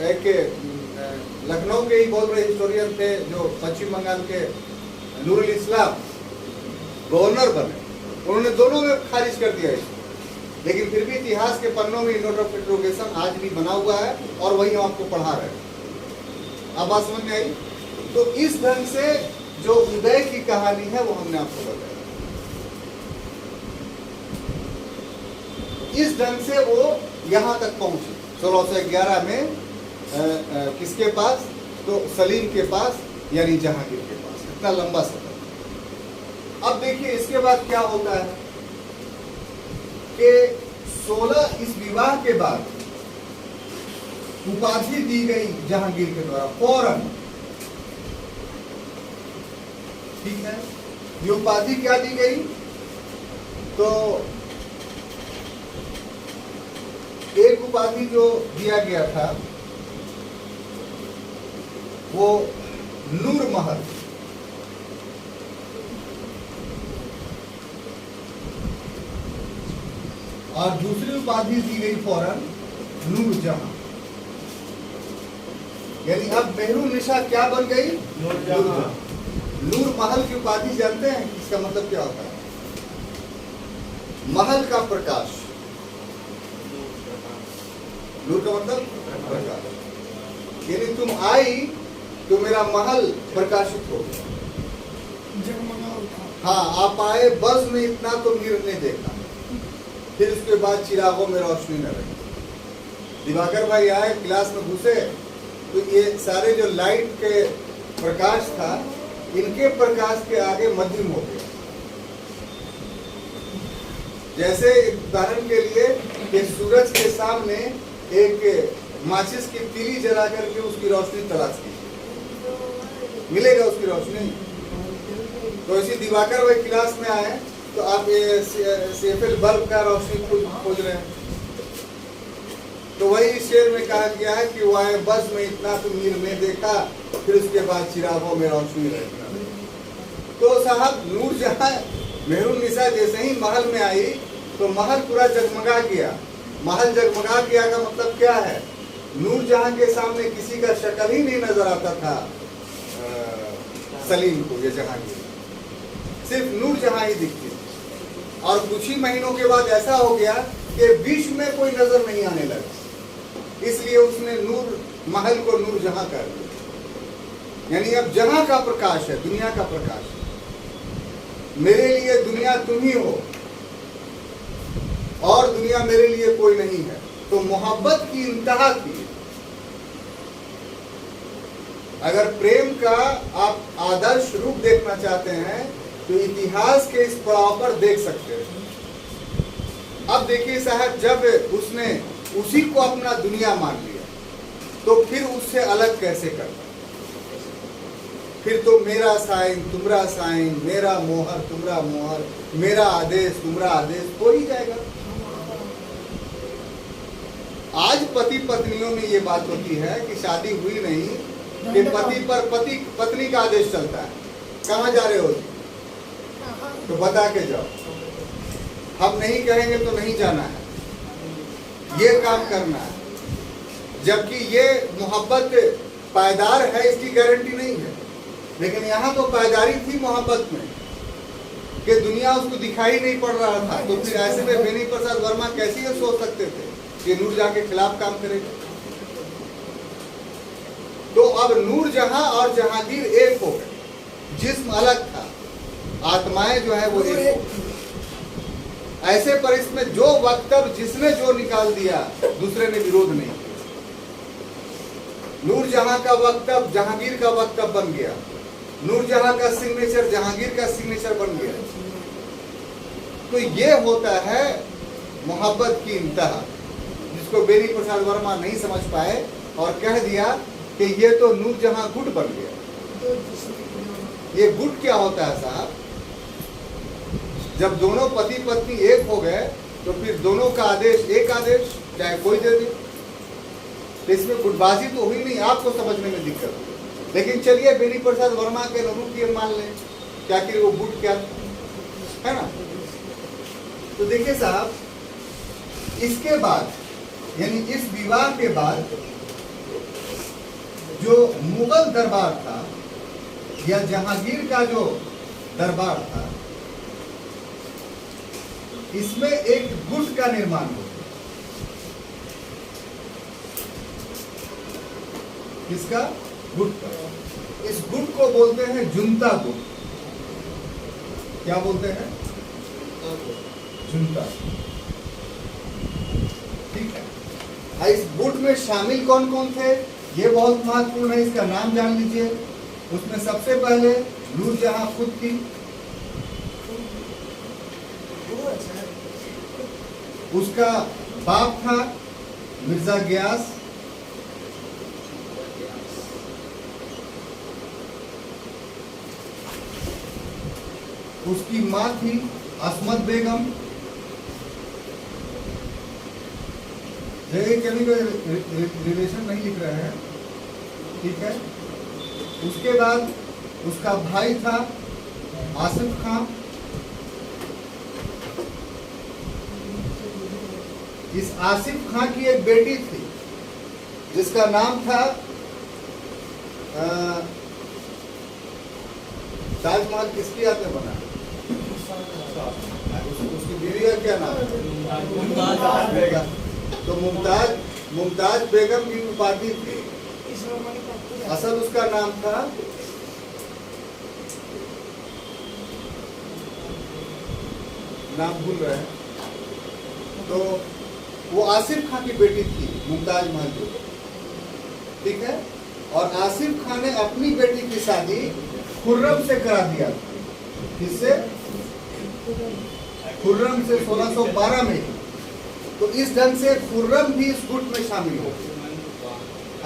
एक लखनऊ के ही बहुत बड़े हिस्टोरियन थे जो पश्चिम बंगाल के नूरुल इस्लाम गवर्नर बने, उन्होंने दोनों में खारिज कर दिया इसको। लेकिन फिर भी इतिहास के पन्नों में नोट ऑफ इंट्रोगेशन आज भी बना हुआ है, और वही हम आपको पढ़ा रहे हैं। अब बात समझ में आई? तो इस ढंग से जो उदय की कहानी है वो हमने आपको बताया। इस ढंग से वो यहां तक पहुंची 1611 में। किसके पास? तो सलीम के पास, यानी जहांगीर के पास। इतना लंबा सफर। अब देखिए इसके बाद क्या होता है कि 16 इस विवाह के बाद उपाधि दी गई जहांगीर के द्वारा फौरन। ठीक है, ये उपाधि क्या दी गई? तो एक उपाधि जो दिया गया था वो नूर महल। और दूसरी उपाधि दी गई फौरन नूर जहां। यानी अब मेहरुन्निसा क्या बन गई? नूर जहां। नूर महल की उपाधि जानते हैं इसका मतलब क्या होता है? महल का प्रकाश। नूर का मतलब प्रकाश। यानी तुम आई तो मेरा महल प्रकाशित हो गया। जगमगा उठा। हाँ, आप आए बस में इतना तो मीर ने देखा, फिर उसके बाद चिरागों में रोशनी न रही। दिवाकर भाई आए, क्लास में घुसे तो ये सारे जो लाइट के प्रकाश था, इनके प्रकाश के आगे मध्यम हो गया। जैसे उदाहरण के लिए कि सूरज के सामने एक माचिस की तीली जला करके उसकी रोशनी तलाश कीजिए, मिलेगा उसकी रोशनी? तो इसी दिवाकर भाई क्लास में आए तो आप ये सेफेल बल्ब का रोशनी खोज रहे हैं। तो वही इस शेर में कहा गया है कि वह बस में इतना तो मीर में देखा, फिर उसके बाद चिरागों में रोशनी रही। तो साहब नूर जहां मेहरुन्निसा जैसे ही महल में आई तो महल पूरा जगमगा गया। महल जगमगा गया का मतलब क्या है? नूर जहां के सामने किसी का शक्ल ही नहीं नजर आता था सलीम को, ये जहांगीर, सिर्फ नूर जहां ही दिखती थी। और कुछ ही महीनों के बाद ऐसा हो गया कि बीच में कोई नजर नहीं आने लगा, इसलिए उसने नूर महल को नूर जहां कर दिया। यानी अब जहां का प्रकाश है, दुनिया का प्रकाश है। मेरे लिए दुनिया तुम ही हो और दुनिया मेरे लिए कोई नहीं है। तो मोहब्बत की इंतहा थी। अगर प्रेम का आप आदर्श रूप देखना चाहते हैं तो इतिहास के इस पड़ाव पर देख सकते हैं। अब देखिए साहब, जब उसने उसी को अपना दुनिया मान लिया तो फिर उससे अलग कैसे करता? फिर तो मेरा साइन तुम्हारा साइन, मेरा मोहर तुम्हारा मोहर, मेरा आदेश तुम्हारा आदेश हो ही जाएगा। आज पति पत्नियों में ये बात होती है कि शादी हुई नहीं कि पति पर पत्नी का आदेश चलता है। कहाँ जा रहे हो तो बता के जाओ, हम नहीं कहेंगे तो नहीं जाना है, ये काम करना है। जबकि ये मोहब्बत पायदार है, इसकी गारंटी नहीं है। लेकिन यहाँ तो पायदारी थी मोहब्बत में कि दुनिया उसको दिखाई नहीं पड़ रहा था। तो फिर ऐसे में बेनी प्रसाद वर्मा कैसे ये सोच सकते थे कि नूर जहां के खिलाफ काम करेगा? तो अब नूर जहां और जहांगीर एक हो गए। जिस्म अलग था, आत्माएं जो है वो एक हो गई। ऐसे पर इसमें जो वक्तव्य जिसने जो निकाल दिया, दूसरे ने विरोध नहीं किया। नूर जहां का वक्तव्य जहांगीर का वक्तव्य बन गया, नूर जहां का सिग्नेचर जहांगीर का सिग्नेचर बन गया। तो ये होता है मोहब्बत की इंतहा, जिसको बेनी प्रसाद वर्मा नहीं समझ पाए और कह दिया कि ये तो नूर जहां गुट बन गया। ये गुट क्या होता है साहब? जब दोनों पति पत्नी एक हो गए तो फिर दोनों का आदेश एक आदेश, चाहे कोई दे दे। तो इसमें गुटबाजी तो हुई नहीं, आपको समझने में दिक्कत हुई। लेकिन चलिए बेनी प्रसाद वर्मा के अनुरूप ये मान लें कि आखिर वो गुट क्या है ना। तो देखिए साहब, इसके बाद यानी इस विवाह के बाद जो मुगल दरबार था या जहांगीर का जो दरबार था, इसमें एक गुट का निर्माण हो गया। किसका? गुट का। इस गुट को बोलते हैं जुंता गुट। क्या बोलते हैं? जुंता। ठीक है। इस गुट में शामिल कौन कौन थे ये बहुत महत्वपूर्ण है, इसका नाम जान लीजिए। उसमें सबसे पहले नूर जहां खुद थी, उसका बाप था मिर्जा गियास, उसकी मां थी असमत बेगम। ये कभी कोई रिलेशन नहीं लिख रहे हैं, ठीक है। उसके बाद उसका भाई था आसिफ खान। इस आसिफ खान की एक बेटी थी जिसका नाम था ताजमहल किसकी याद में बना? उसकी बीवी का क्या नाम है? तो मुमताज बेगम की उपाधि थी तीसरा मैंने प्राप्त किया। असल उसका नाम था नाम भूल रहे हैं। तो वो आसिफ खां की बेटी थी मुमताज महल जो, ठीक है। और आसिफ खान ने अपनी बेटी की शादी खुर्रम से करा दिया। किससे? खुर्रम से 1612 में। तो इस ढंग से खुर्रम भी इस गुट में शामिल हो गई।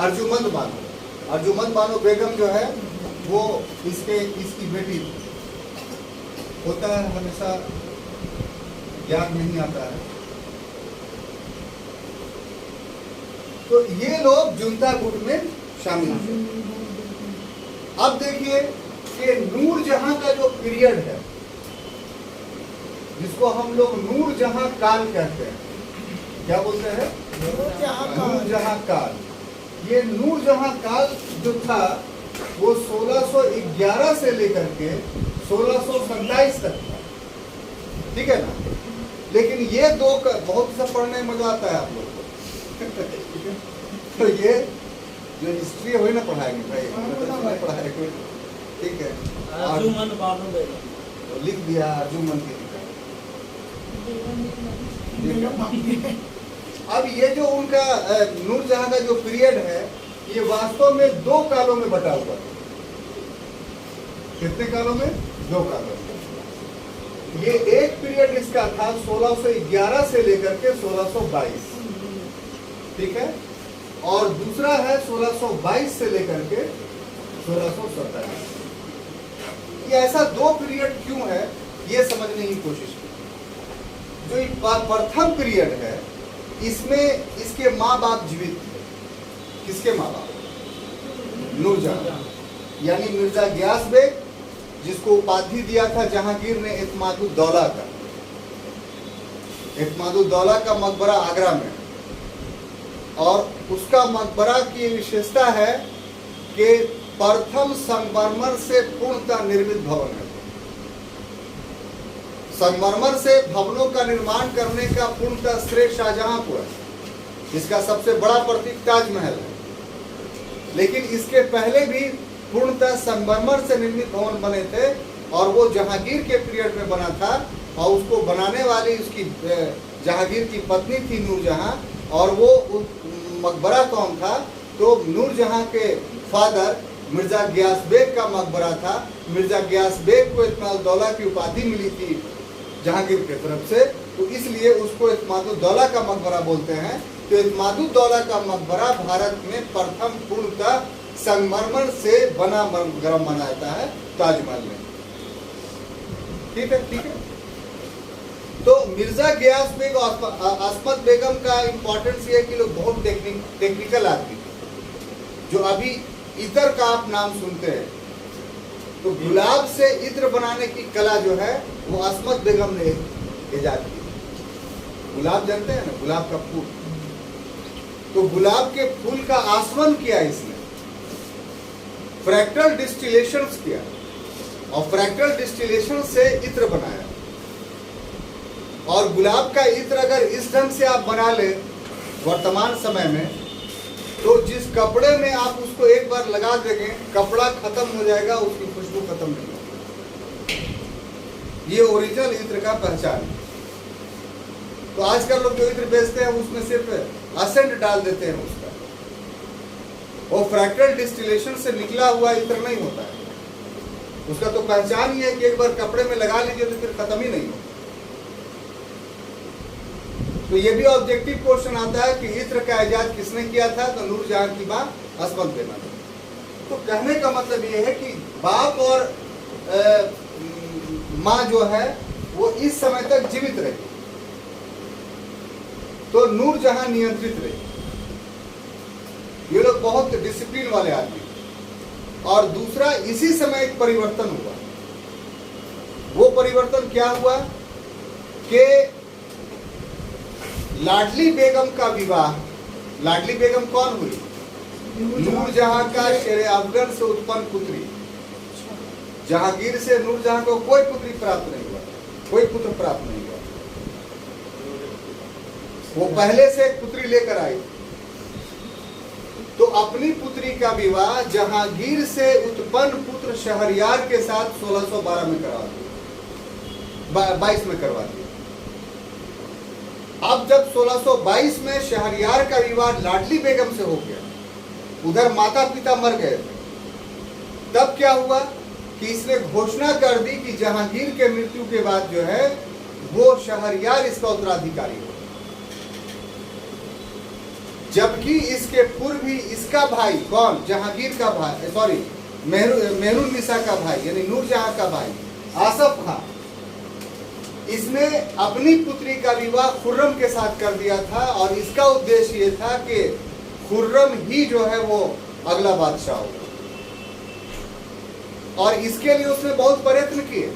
अर्जुमंद बानो, अर्जुमंद बानो बेगम जो है वो इसकी बेटी थी। होता है हमेशा याद नहीं आता है। तो ये लोग जुंता गुट में शामिल हैं। अब देखिए कि नूरजहां का जो पीरियड है, जिसको हम लोग नूरजहां काल कहते हैं, क्या बोलते हैं? नूरजहां काल। ये नूरजहां काल जो था वो 1611 से लेकर के 1627 तक था, ठीक है ना। लेकिन ये दो का बहुत सा पढ़ने में मजा आता है आप लोग को। तो ये जो हिस्ट्री वही ना पढ़ाएंगे भाई, नहीं पढ़ाएंगे, ठीक है। अर्जुमंद बानो बेगम तो लिख दिया अर्जुमंद की लिखा। अब ये जो उनका नूरजहां का जो पीरियड है, ये वास्तव में दो कालों में बटा हुआ है। कितने कालों में? दो कालों में। ये एक पीरियड इसका था 1611 से लेकर के 1622, ठीक है। और दूसरा है 1622 से लेकर के 1627। ये ऐसा दो पीरियड क्यों है, ये समझने की कोशिश की। जो ये प्रथम पीरियड है, इसमें इसके माँ बाप जीवित थे। किसके माँ बाप? नूरजहां, यानी मिर्जा गियास बेग, जिसको उपाधि दिया था जहांगीर ने इत्मादुद्दौला का। इत्मादुद्दौला का मकबरा आगरा में, और उसका मकबरा की विशेषता है कि प्रथम संगमरमर से पूर्णतः निर्मित भवन है। संगमरमर से भवनों का निर्माण करने का पूर्णतः श्रेय शाहजहां को है। इसका सबसे बड़ा प्रतीक ताजमहल है। लेकिन इसके पहले भी पूर्णतः संगमरमर से निर्मित भवन बने थे, और वो जहांगीर के पीरियड में बना था। और उसको बनाने वाली उसकी जहांगीर की पत्नी थी नूरजहां, और वो मकबरा कौन था? तो नूरजहां के फादर मिर्जा गियास बेग का मकबरा था। मिर्जा गियास बेग को इत्मादुद्दौला की उपाधि मिली थी जहांगीर की तरफ से, तो इसलिए उसको इत्मादुद्दौला का मकबरा बोलते हैं। तो इत्मादुद्दौला का मकबरा भारत में प्रथम पूर्णतः संगमरमर से बना मकबरा माना जाता है ताजमहल में, ठीक है, ठीक है। तो मिर्जा गियास बेग और अस्मत बेगम का इंपॉर्टेंस ये है कि लोग बहुत टेक्निकल आदमी थे। जो अभी इत्र का आप नाम सुनते हैं, तो गुलाब से इत्र बनाने की कला जो है वो अस्मत बेगम ने इजाद की। गुलाब जानते हैं ना, गुलाब का फूल। तो गुलाब के फूल का आसवन किया इसने, फ्रैक्टल डिस्टिलेशन किया, और फ्रैक्टल डिस्टिलेशन से इत्र बनाया। और गुलाब का इत्र अगर इस ढंग से आप बना ले वर्तमान समय में, तो जिस कपड़े में आप उसको एक बार लगा देंगे, कपड़ा खत्म हो जाएगा, उसकी खुशबू खत्म नहीं होगी। ये ओरिजिनल इत्र का पहचान है। तो आजकल लोग जो इत्र बेचते हैं उसमें सिर्फ असेंट डाल देते हैं उसका। वो फ्रैक्टल डिस्टिलेशन से निकला हुआ इत्र नहीं होता है। उसका तो पहचान ही है कि एक बार कपड़े में लगा लीजिए तो फिर खत्म ही नहीं हो। तो ये भी ऑब्जेक्टिव क्वेश्चन आता है कि इत्र का इजाद किसने किया था? तो नूरजहां की मां अस्मत बेगम। तो कहने का मतलब ये है कि बाप और मां जो है वो इस समय तक जीवित रही, तो नूरजहां नियंत्रित रही। ये लोग बहुत डिसिप्लिन वाले आदमी। और दूसरा, इसी समय एक परिवर्तन हुआ। वो परिवर्तन क्या हुआ कि लाडली बेगम का विवाह, लाडली बेगम कौन हुई? नूरजहां का शेर अफगन से उत्पन्न पुत्री। जहांगीर से नूरजहां को कोई पुत्री प्राप्त नहीं हुआ, कोई पुत्र प्राप्त नहीं हुआ। वो पहले से एक पुत्री लेकर आई, तो अपनी पुत्री का विवाह जहांगीर से उत्पन्न पुत्र शहरयार के साथ 1612 में करवा दिया, 22 में करवा दिया। अब जब 1622 में शहरयार का विवाह लाडली बेगम से हो गया, उधर माता पिता मर गए थे, तब क्या हुआ कि इसने घोषणा कर दी कि जहांगीर के मृत्यु के बाद जो है वो शहरयार इसका उत्तराधिकारी हो। जबकि इसके पूर्व भी इसका भाई कौन, जहांगीर का भाई, सॉरी मेहरुन्निसा का भाई यानी नूरजहां का भाई आसफ खां, इसने अपनी पुत्री का विवाह खुर्रम के साथ कर दिया था और इसका उद्देश्य ये था कि खुर्रम ही जो है वो अगला बादशाह होगा। और इसके लिए उसने बहुत प्रयत्न किए,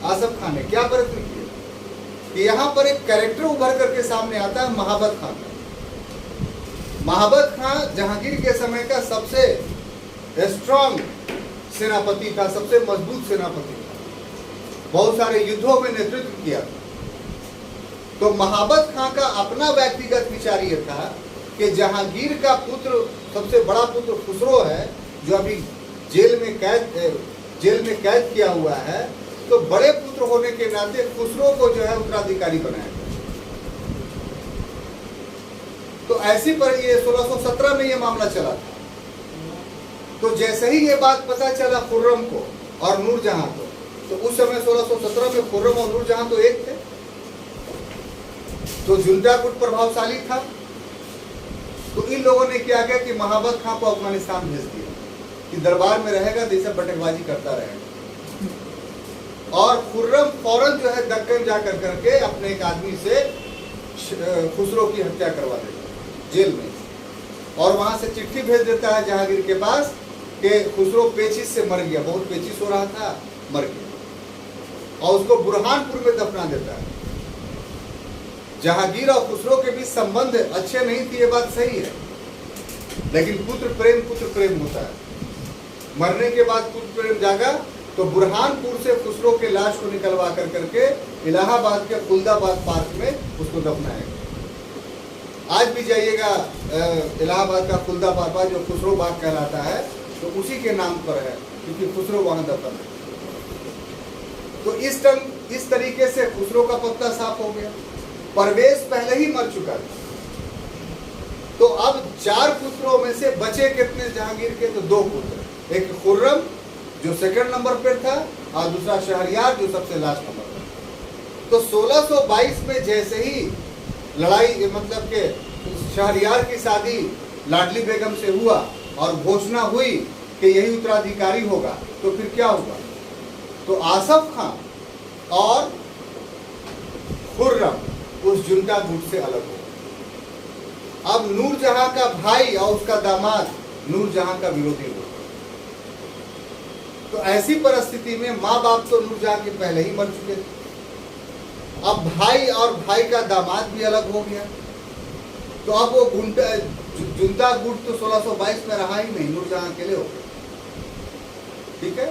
आसफ खान ने क्या प्रयत्न किए कि यहाँ पर एक कैरेक्टर उभर करके सामने आता है महाबत खान का। महाबत खान जहांगीर के समय का सबसे स्ट्रांग सेनापति था, सबसे मजबूत सेनापति था, बहुत सारे युद्धों में नेतृत्व किया था। तो महाबत खान का अपना व्यक्तिगत विचार ये था कि जहांगीर का पुत्र, सबसे बड़ा पुत्र खुसरो है, जो अभी जेल में कैद किया हुआ है, तो बड़े पुत्र होने के नाते खुसरो को जो है उत्तराधिकारी बनाया गया। तो ऐसी पर ये 1617 में ये मामला चला था। तो जैसे ही ये बात पता चला खुर्रम को और नूरजहां को, तो उस समय 1617 में खुर्रम और नूरजहां तो एक थे। तो जुंटा गुट प्रभावशाली था, तो इन लोगों ने क्या किया कि महाबत खां को अफगानिस्तान भेज दिया कि दरबार में रहेगा तो सब बटकबाजी करता रहेगा। और खुर्रम फौरन जो है दक्कन जाकर करके अपने एक आदमी से खुसरो की हत्या करवा देता जेल में, और वहां से चिट्ठी भेज देता है जहांगीर के पास कि खुसरो पेचिश से मर गया, बहुत पेचिश हो रहा था, मर गया, और उसको बुरहानपुर में दफना देता है। जहांगीर और खुसरो के बीच संबंध अच्छे नहीं थे, ये बात सही है, लेकिन पुत्र प्रेम होता है। मरने के बाद पुत्र प्रेम जागा, तो बुरहानपुर से खुसरो के लाश को निकलवा कर करके इलाहाबाद के खुलदाबाद पार्क में उसको दफनाएगा। आज भी जाइएगा इलाहाबाद का खुलदाबाद पार्क, जो खुसरो बाग कहलाता है, तो उसी के नाम पर है, क्योंकि खुसरो वहां दफन है। तो इस तरीके से खुसरो का पत्ता साफ हो गया। परवेज पहले ही मर चुका था। तो अब 4 पुत्रों में से बचे कितने जहांगीर के, तो 2 पुत्र, एक खुर्रम जो सेकंड नंबर पर था और दूसरा शहरयार जो सबसे लास्ट नंबर पर। तो 1622 में जैसे ही लड़ाई, मतलब के शहरयार की शादी लाडली बेगम से हुआ और घोषणा हुई कि यही उत्तराधिकारी होगा, तो फिर क्या हुआ, तो आसफ खां और खुर्रम उस जुंटा गुट से अलग हो। अब नूरजहां का भाई और उसका दामाद नूरजहां का विरोधी हो। तो ऐसी परिस्थिति में माँ बाप तो नूरजहां के पहले ही मर चुके थे, अब भाई और भाई का दामाद भी अलग हो गया। तो अब वो जुंटा गुट तो 1622 में रहा ही नहीं, नूरजहां के लिए हो गया। ठीक है,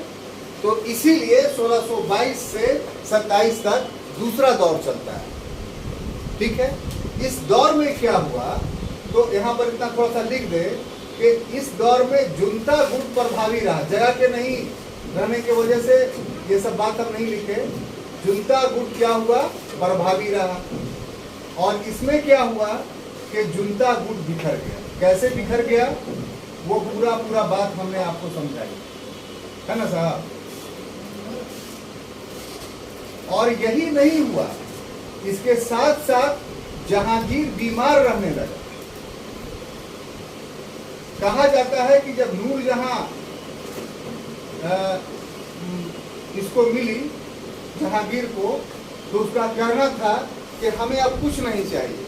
तो इसीलिए 1622 से 27 तक दूसरा दौर चलता है। ठीक है, इस दौर में क्या हुआ, तो यहाँ पर इतना थोड़ा सा लिख दे कि इस दौर में जुंटा गुट प्रभावी रहा, जगह के नहीं रहने की वजह से ये सब बात हम नहीं लिखे। जुंटा गुट क्या हुआ, प्रभावी रहा, और इसमें क्या हुआ कि जुंटा गुट बिखर गया। कैसे बिखर गया, वो पूरा बात हमने आपको समझाई है ना साहब। और यही नहीं हुआ, इसके साथ साथ जहांगीर बीमार रहने लगा। कहा जाता है कि जब नूरजहां इसको मिली जहांगीर को, तो उसका कहना था कि हमें अब कुछ नहीं चाहिए,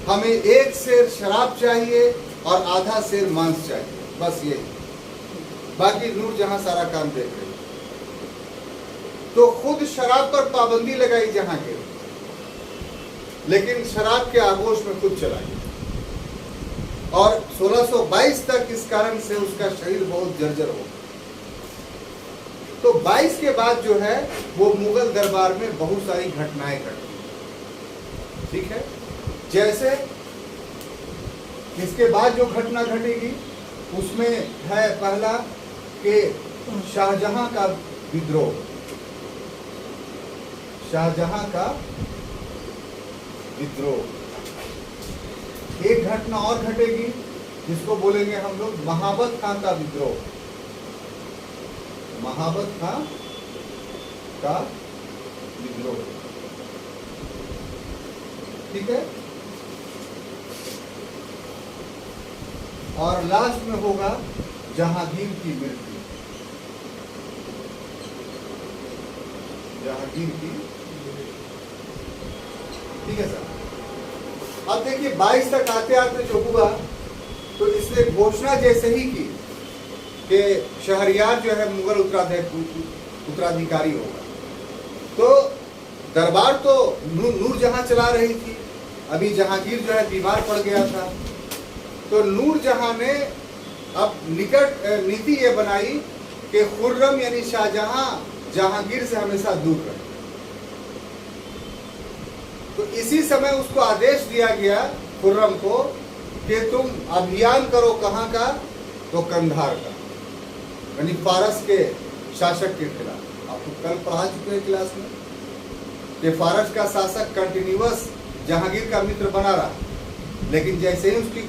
हमें 1 सेर शराब चाहिए और आधा सेर मांस चाहिए, बस ये, बाकी नूरजहां सारा काम देख रही। तो खुद शराब पर पाबंदी लगाई जहांगीर, लेकिन शराब के आगोश में खुद चलाई, और 1622 तक इस कारण से उसका शरीर बहुत जर्जर हो। तो 22 के बाद जो है वो मुगल दरबार में बहुत सारी घटनाएं घटी। ठीक है, जैसे इसके बाद जो घटना घटेगी उसमें है पहला कि शाहजहां का विद्रोह। शाहजहां का विद्रोह। एक घटना और घटेगी जिसको बोलेंगे हम लोग महाबत खां का विद्रोह। महाबत खां का विद्रोह। ठीक है। और लास्ट में होगा जहांगीर की मृत्यु। जहांगीर की, ठीक है सर। अब देखिए 22 तक आते आते जो हुआ तो इसने घोषणा जैसे ही की कि शहरयार जो है मुगल उत्तराधिकारी होगा। तो दरबार तो नूरजहां चला रही थी। अभी जहांगीर जो है बीमार पड़ गया था। तो नूरजहां ने अब निकट नीति ये बनाई कि खुर्रम यानी शाहजहां जहांगीर से हमेशा दूर रहे। तो इसी समय उसको आदेश दिया गया खुर्रम को कि तुम अभियान करो। कहां का? तो कंधार का, यानी फारस के शासक के खिलाफ। आपको कल पढ़ा चुके हैं क्लास में कि फारस का शासक कंटिन्यूअस जहांगीर का मित्र बना रहा, लेकिन जैसे ही उसकी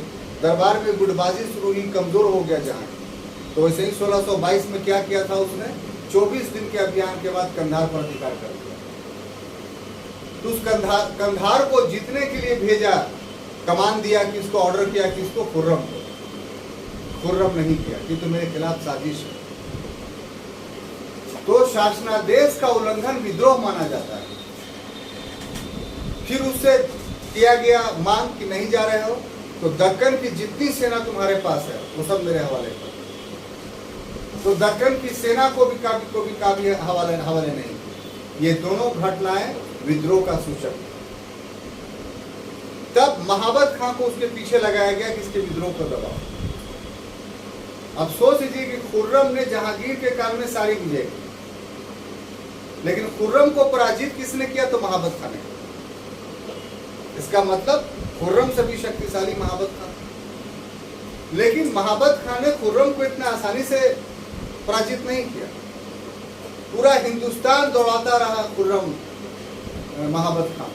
दरबार में गुटबाजी शुरू हुई, कमजोर हो गया जहांगीर। तो वैसे ही 1622 में क्या किया था उसने? 24 दिन के अभियान के बाद कंधार पर अधिकार कर दिया। तो उस कंधार को जीतने के लिए भेजा, कमान दिया, किसको ऑर्डर किया? किसको? खुर्रम को। खुर्रम नहीं किया कि तो मेरे खिलाफ साजिश है। तो शासनादेश का उल्लंघन विद्रोह माना जाता है। फिर उससे किया गया मांग कि नहीं जा रहे हो तो दक्कन की जितनी सेना तुम्हारे पास है वो सब मेरे हवाले कर। तो दक्कन की सेना को भी हवाले नहीं। ये दोनों घटनाएं विद्रोह का सूचक। तब महाबत खां को उसके पीछे लगाया गया कि इसके विद्रोह को दबाओ। अब सोच लीजिए कि खुर्रम ने जहांगीर के काल में सारी विजय की, लेकिन खुर्रम को पराजित किसने किया? तो महाबत खां ने। इसका मतलब खुर्रम से भी शक्तिशाली महाबत खां। लेकिन महाबत खां ने खुर्रम को इतना आसानी से पराजित नहीं किया। पूरा हिंदुस्तान दौड़ाता रहा खुर्रम महाबत खां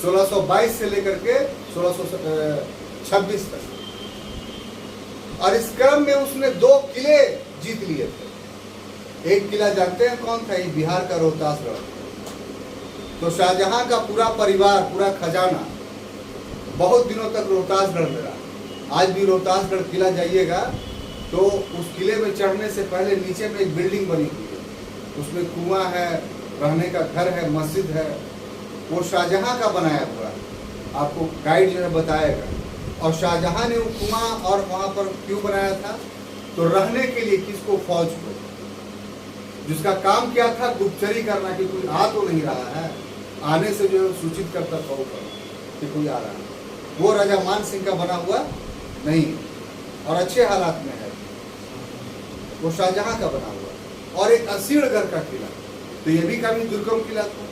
1622 से लेकर के 1626 तक। और इस क्रम में उसने 2 किले जीत लिए थे। एक किला जानते हैं कौन था? ये बिहार का रोहतासगढ़। तो शाहजहां का पूरा परिवार, पूरा खजाना बहुत दिनों तक रोहतासगढ़ में रहा। आज भी रोहतासगढ़ किला जाइएगा तो उस किले में चढ़ने से पहले नीचे में एक बिल्डिंग बनी हुई है, उसमें कुआं है, रहने का घर है, मस्जिद है। वो शाहजहां का बनाया हुआ है। आपको गाइड जो है बताएगा। और शाहजहां ने वो कुआं और वहां पर क्यों बनाया था? तो रहने के लिए किसको? फौज को, जिसका काम क्या था? गुप्तचरी करना कि कोई आ तो नहीं रहा है। आने से जो सूचित करता फौज पर कि कोई आ रहा है। वो राजा मान सिंह का बना हुआ नहीं और अच्छे हालात में है। वो शाहजहां का बना हुआ। और एक असीरगढ़ का किला, तो ये भी काफी दुर्गम किला था।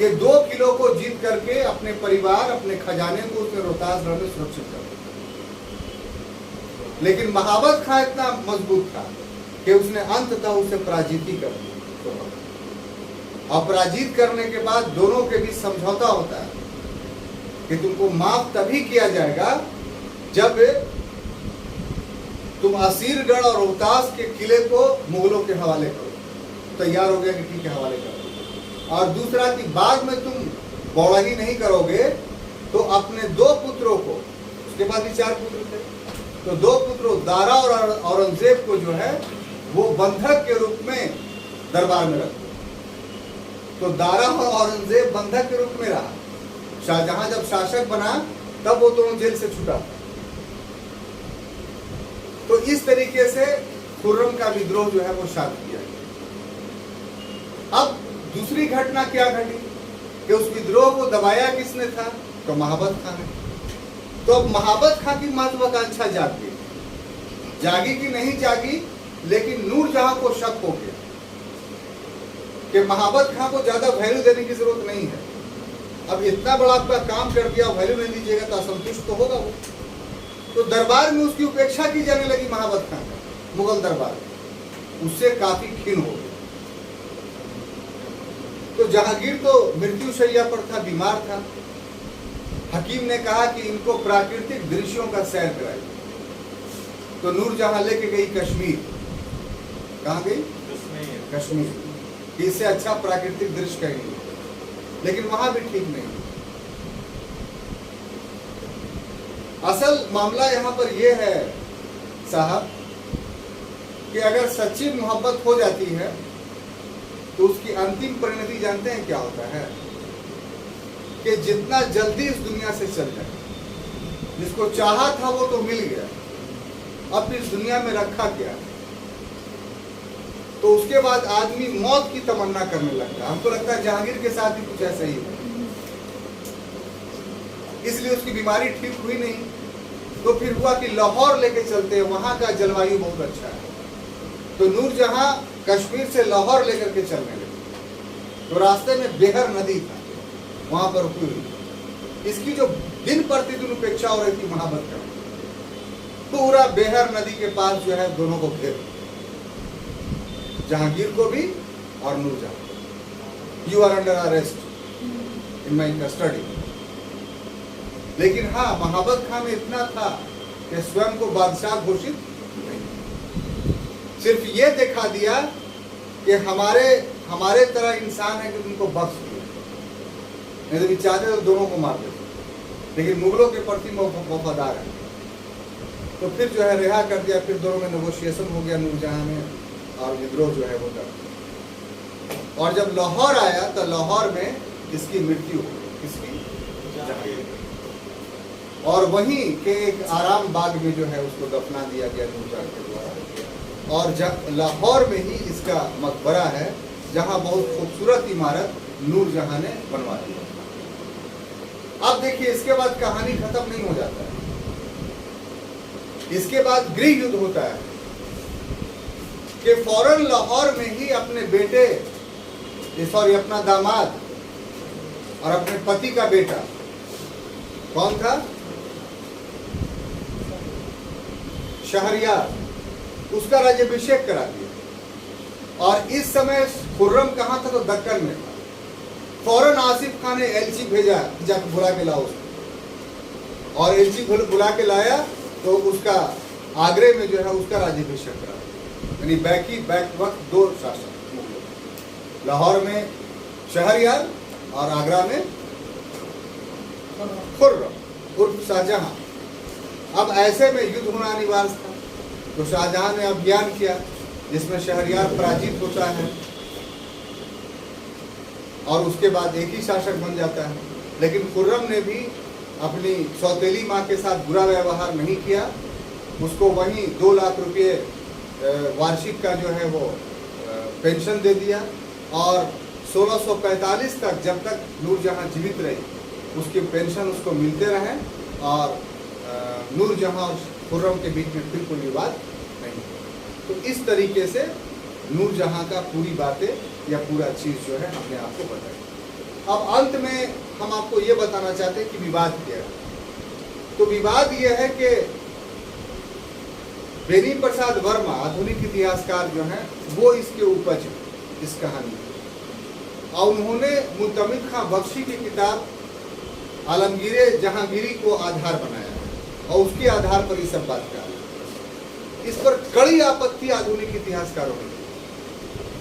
ये 2 किलों को जीत करके अपने परिवार, अपने खजाने को उसने रोहतासगढ़ में सुरक्षित कर दिया। लेकिन महाबत खां इतना मजबूत था कि उसने अंततः उसे पराजित ही कर दिया। और पराजित करने के बाद दोनों के बीच समझौता होता है कि तुमको माफ तभी किया जाएगा जब तुम असीरगढ़ और रोहतास के किले को मुगलों के हवाले करो। तैयार हो गया कि ठीक है, हवाले करो। और दूसरा कि बाद में तुम बौड़ाही नहीं करोगे तो अपने 2 पुत्रों को, उसके बाद भी 4 पुत्र थे, तो 2 पुत्रों दारा और औरंगजेब को जो है वो बंधक के रूप में दरबार में रखो। तो दारा और औरंगजेब बंधक के रूप में रहा। शाहजहां जब शासक बना तब वो दोनों जेल से छूटा। तो इस तरीके से खुर्रम का विद्रोह जो है वो शांत किया गया। अब दूसरी घटना क्या घटी कि उस विद्रोह को दबाया किसने था? तो महाबत खां ने। तो अब महाबत खां की महत्वाकांक्षा जागी कि नहीं जागी, लेकिन नूरजहां को शक हो गया कि महाबत खां को ज्यादा वैल्यू देने की जरूरत नहीं है। अब इतना बड़ा आपका काम कर दिया, वैल्यू नहीं दीजिएगा तो असंतुष्ट तो होगा वो। तो दरबार में उसकी उपेक्षा की जाने लगी महाबत खान का, मुगल दरबार में, उससे काफी खिन्न हो गया। तो जहांगीर तो मृत्युशैया पर था, बीमार था। हकीम ने कहा कि इनको प्राकृतिक दृश्यों का सैर कराइए। तो नूरजहां लेके गई कश्मीर। कहाँ गई? कश्मीर। इससे अच्छा प्राकृतिक दृश्य कहीं नहीं, लेकिन वहां भी ठीक नहीं। असल मामला यहाँ पर यह है साहब कि अगर सच्ची मोहब्बत हो जाती है तो उसकी अंतिम परिणति जानते हैं क्या होता है? कि जितना जल्दी इस दुनिया से चल जाए। जिसको चाहा था वो तो मिल गया, अब इस दुनिया में रखा क्या? तो उसके बाद आदमी मौत की तमन्ना करने लगता है। हमको लगता है जहांगीर के साथ भी कुछ ऐसा ही है, इसलिए उसकी बीमारी ठीक हुई नहीं। तो फिर हुआ कि लाहौर लेके चलते हैं, वहां का जलवायु बहुत अच्छा है। तो नूरजहां कश्मीर से लाहौर लेकर के चलने लगे। तो रास्ते में बेहर नदी था, वहां पर रुकी हुई। इसकी जो दिन प्रतिदिन उपेक्षा हो रही थी महाबत का, पूरा बेहर नदी के पास जो है दोनों को घेर, जहांगीर को भी और Nurjahan. You are under arrest in my custody. लेकिन हाँ, महाबत खां में इतना था कि स्वयं को बादशाह घोषित नहीं, सिर्फ ये दिखा दिया कि हमारे तरह इंसान है कि उनको बख्श दिया। नहीं तो चाहते तो दोनों को मार देते, लेकिन मुगलों के प्रति वफादार है। तो फिर जो है रिहा कर दिया। फिर दोनों में नेगोशिएशन हो गया नूरजहां में, और विद्रोह जो है वो कर। और जब लाहौर आया तो लाहौर में इसकी मृत्यु हो गई। इसकी जहांगीर, और वहीं के एक आराम बाग में जो है उसको दफना दिया गया नूरजहां के द्वारा। और लाहौर में ही इसका मकबरा है, जहां बहुत खूबसूरत इमारत नूरजहां ने बनवा दी। अब देखिए, इसके बाद कहानी खत्म नहीं हो जाता है। इसके बाद गृह युद्ध होता है कि फौरन लाहौर में ही अपने बेटे, सॉरी अपना दामाद और अपने पति का बेटा, कौन था? शहरयार, उसका राज्याभिषेक करा दिया। और इस समय खुर्रम कहाँ था? तो दक्कन में था। फौरन आसिफ खान ने एलची भेजा, जाकर बुला के लाओ उसको। और एलची बुला के लाया तो उसका आगरे में जो है उसका राज्याभिषेक करा। यानी बैक वक्त दो शासक, लाहौर में शहरयार और आगरा में खुर्रम उर्फ शाहजहां। अब ऐसे में युद्ध होना अनिवार्य था। तो शाहजहां ने अभियान किया जिसमें शहरयार पराजित होता है और उसके बाद एक ही शासक बन जाता है। लेकिन खुर्रम ने भी अपनी सौतेली माँ के साथ बुरा व्यवहार नहीं किया। उसको वहीं 2 लाख रुपये वार्षिक का जो है वो पेंशन दे दिया। और 1645 तक, जब तक नूरजहां जीवित रही, उसकी पेंशन उसको मिलते रहे। और नूरजहां और खुर्रम के बीच में फिर कोई विवाद नहीं। तो इस तरीके से नूरजहां का पूरी बातें या पूरा चीज़ जो है हमने आपको बताई। अब अंत में हम आपको ये बताना चाहते हैं कि विवाद क्या है। तो विवाद ये है कि बेनी प्रसाद वर्मा, आधुनिक इतिहासकार जो हैं, वो इसके उपज है, इस कहानी। और उन्होंने मुतमिद खां बख्शी की किताब आलमगीरे जहांगीरी को आधार बनाया और उसके आधार पर ये सब बात कहा। इस पर कड़ी आपत्ति आधुनिक इतिहासकारों ने।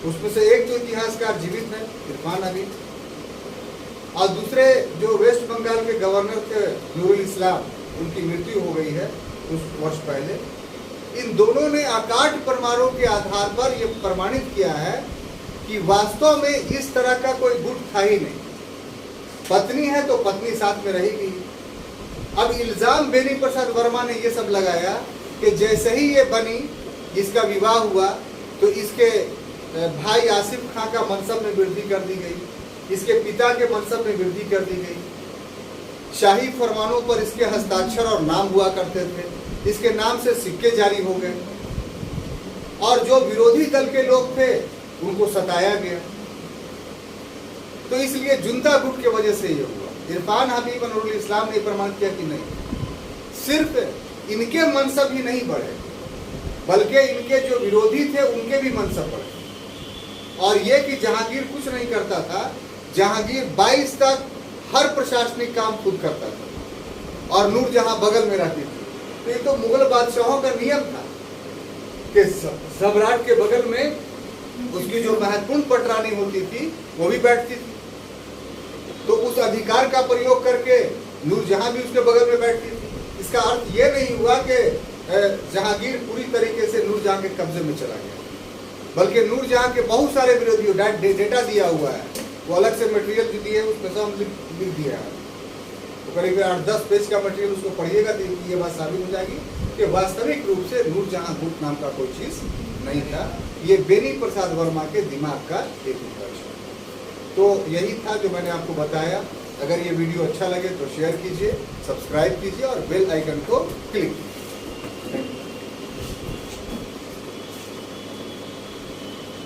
उसमें से एक जो इतिहासकार जीवित है, इरफान अली, और दूसरे जो वेस्ट बंगाल के गवर्नर थे नूरुल इस्लाम, उनकी मृत्यु हो गई है कुछ वर्ष पहले। इन दोनों ने अकाट परमाणु के आधार पर यह प्रमाणित किया है कि वास्तव में इस तरह का कोई गुट था ही नहीं। पत्नी है तो पत्नी साथ में रहेगी। अब इल्जाम बेनी प्रसाद वर्मा ने यह सब लगाया कि जैसे ही ये बनी, इसका विवाह हुआ, तो इसके भाई आसिफ खां का मनसब में वृद्धि कर दी गई, इसके पिता के मनसब में वृद्धि कर दी गई। शाही फरमानों पर इसके हस्ताक्षर और नाम हुआ करते थे, इसके नाम से सिक्के जारी हो गए। और जो विरोधी दल के लोग थे उनको सताया गया। तो इसलिए जुंता गुट की वजह से ये हुआ। इरफान हबीब नूरुल इस्लाम ने प्रमाणित किया कि नहीं, सिर्फ इनके मनसब ही नहीं बढ़े बल्कि इनके जो विरोधी थे उनके भी मनसब बढ़े। और ये कि जहांगीर कुछ नहीं करता था, जहांगीर 22 तक हर प्रशासनिक काम खुद करता था और नूरजहां बगल में रहती थी। तो ये तो मुगल बादशाहों का नियम था कि सम्राट के बगल में उसकी जो महत्वपूर्ण पटरानी होती थी वो भी बैठती थी। तो उस अधिकार का प्रयोग करके नूरजहां भी उसके बगल में बैठती थी। इसका अर्थ ये नहीं हुआ कि जहांगीर पूरी तरीके से नूरजहां के कब्जे में चला गया, बल्कि नूरजहां के बहुत सारे विरोधियों डेटा दिया हुआ है, वो अलग से मटेरियल जो दिए है उसमें सब लिख दिया है। तो करीब 8-10 पेज का मटेरियल उसको पढ़िएगा तो ये बात साबित हो जाएगी कि वास्तविक रूप से नूरजहां गुप्त नाम का कोई चीज नहीं था। ये बेनी प्रसाद वर्मा के दिमाग का एक उपज है। तो यही था जो मैंने आपको बताया। अगर ये वीडियो अच्छा लगे तो शेयर कीजिए, सब्सक्राइब कीजिए और बेल आइकन को क्लिक कीजिए।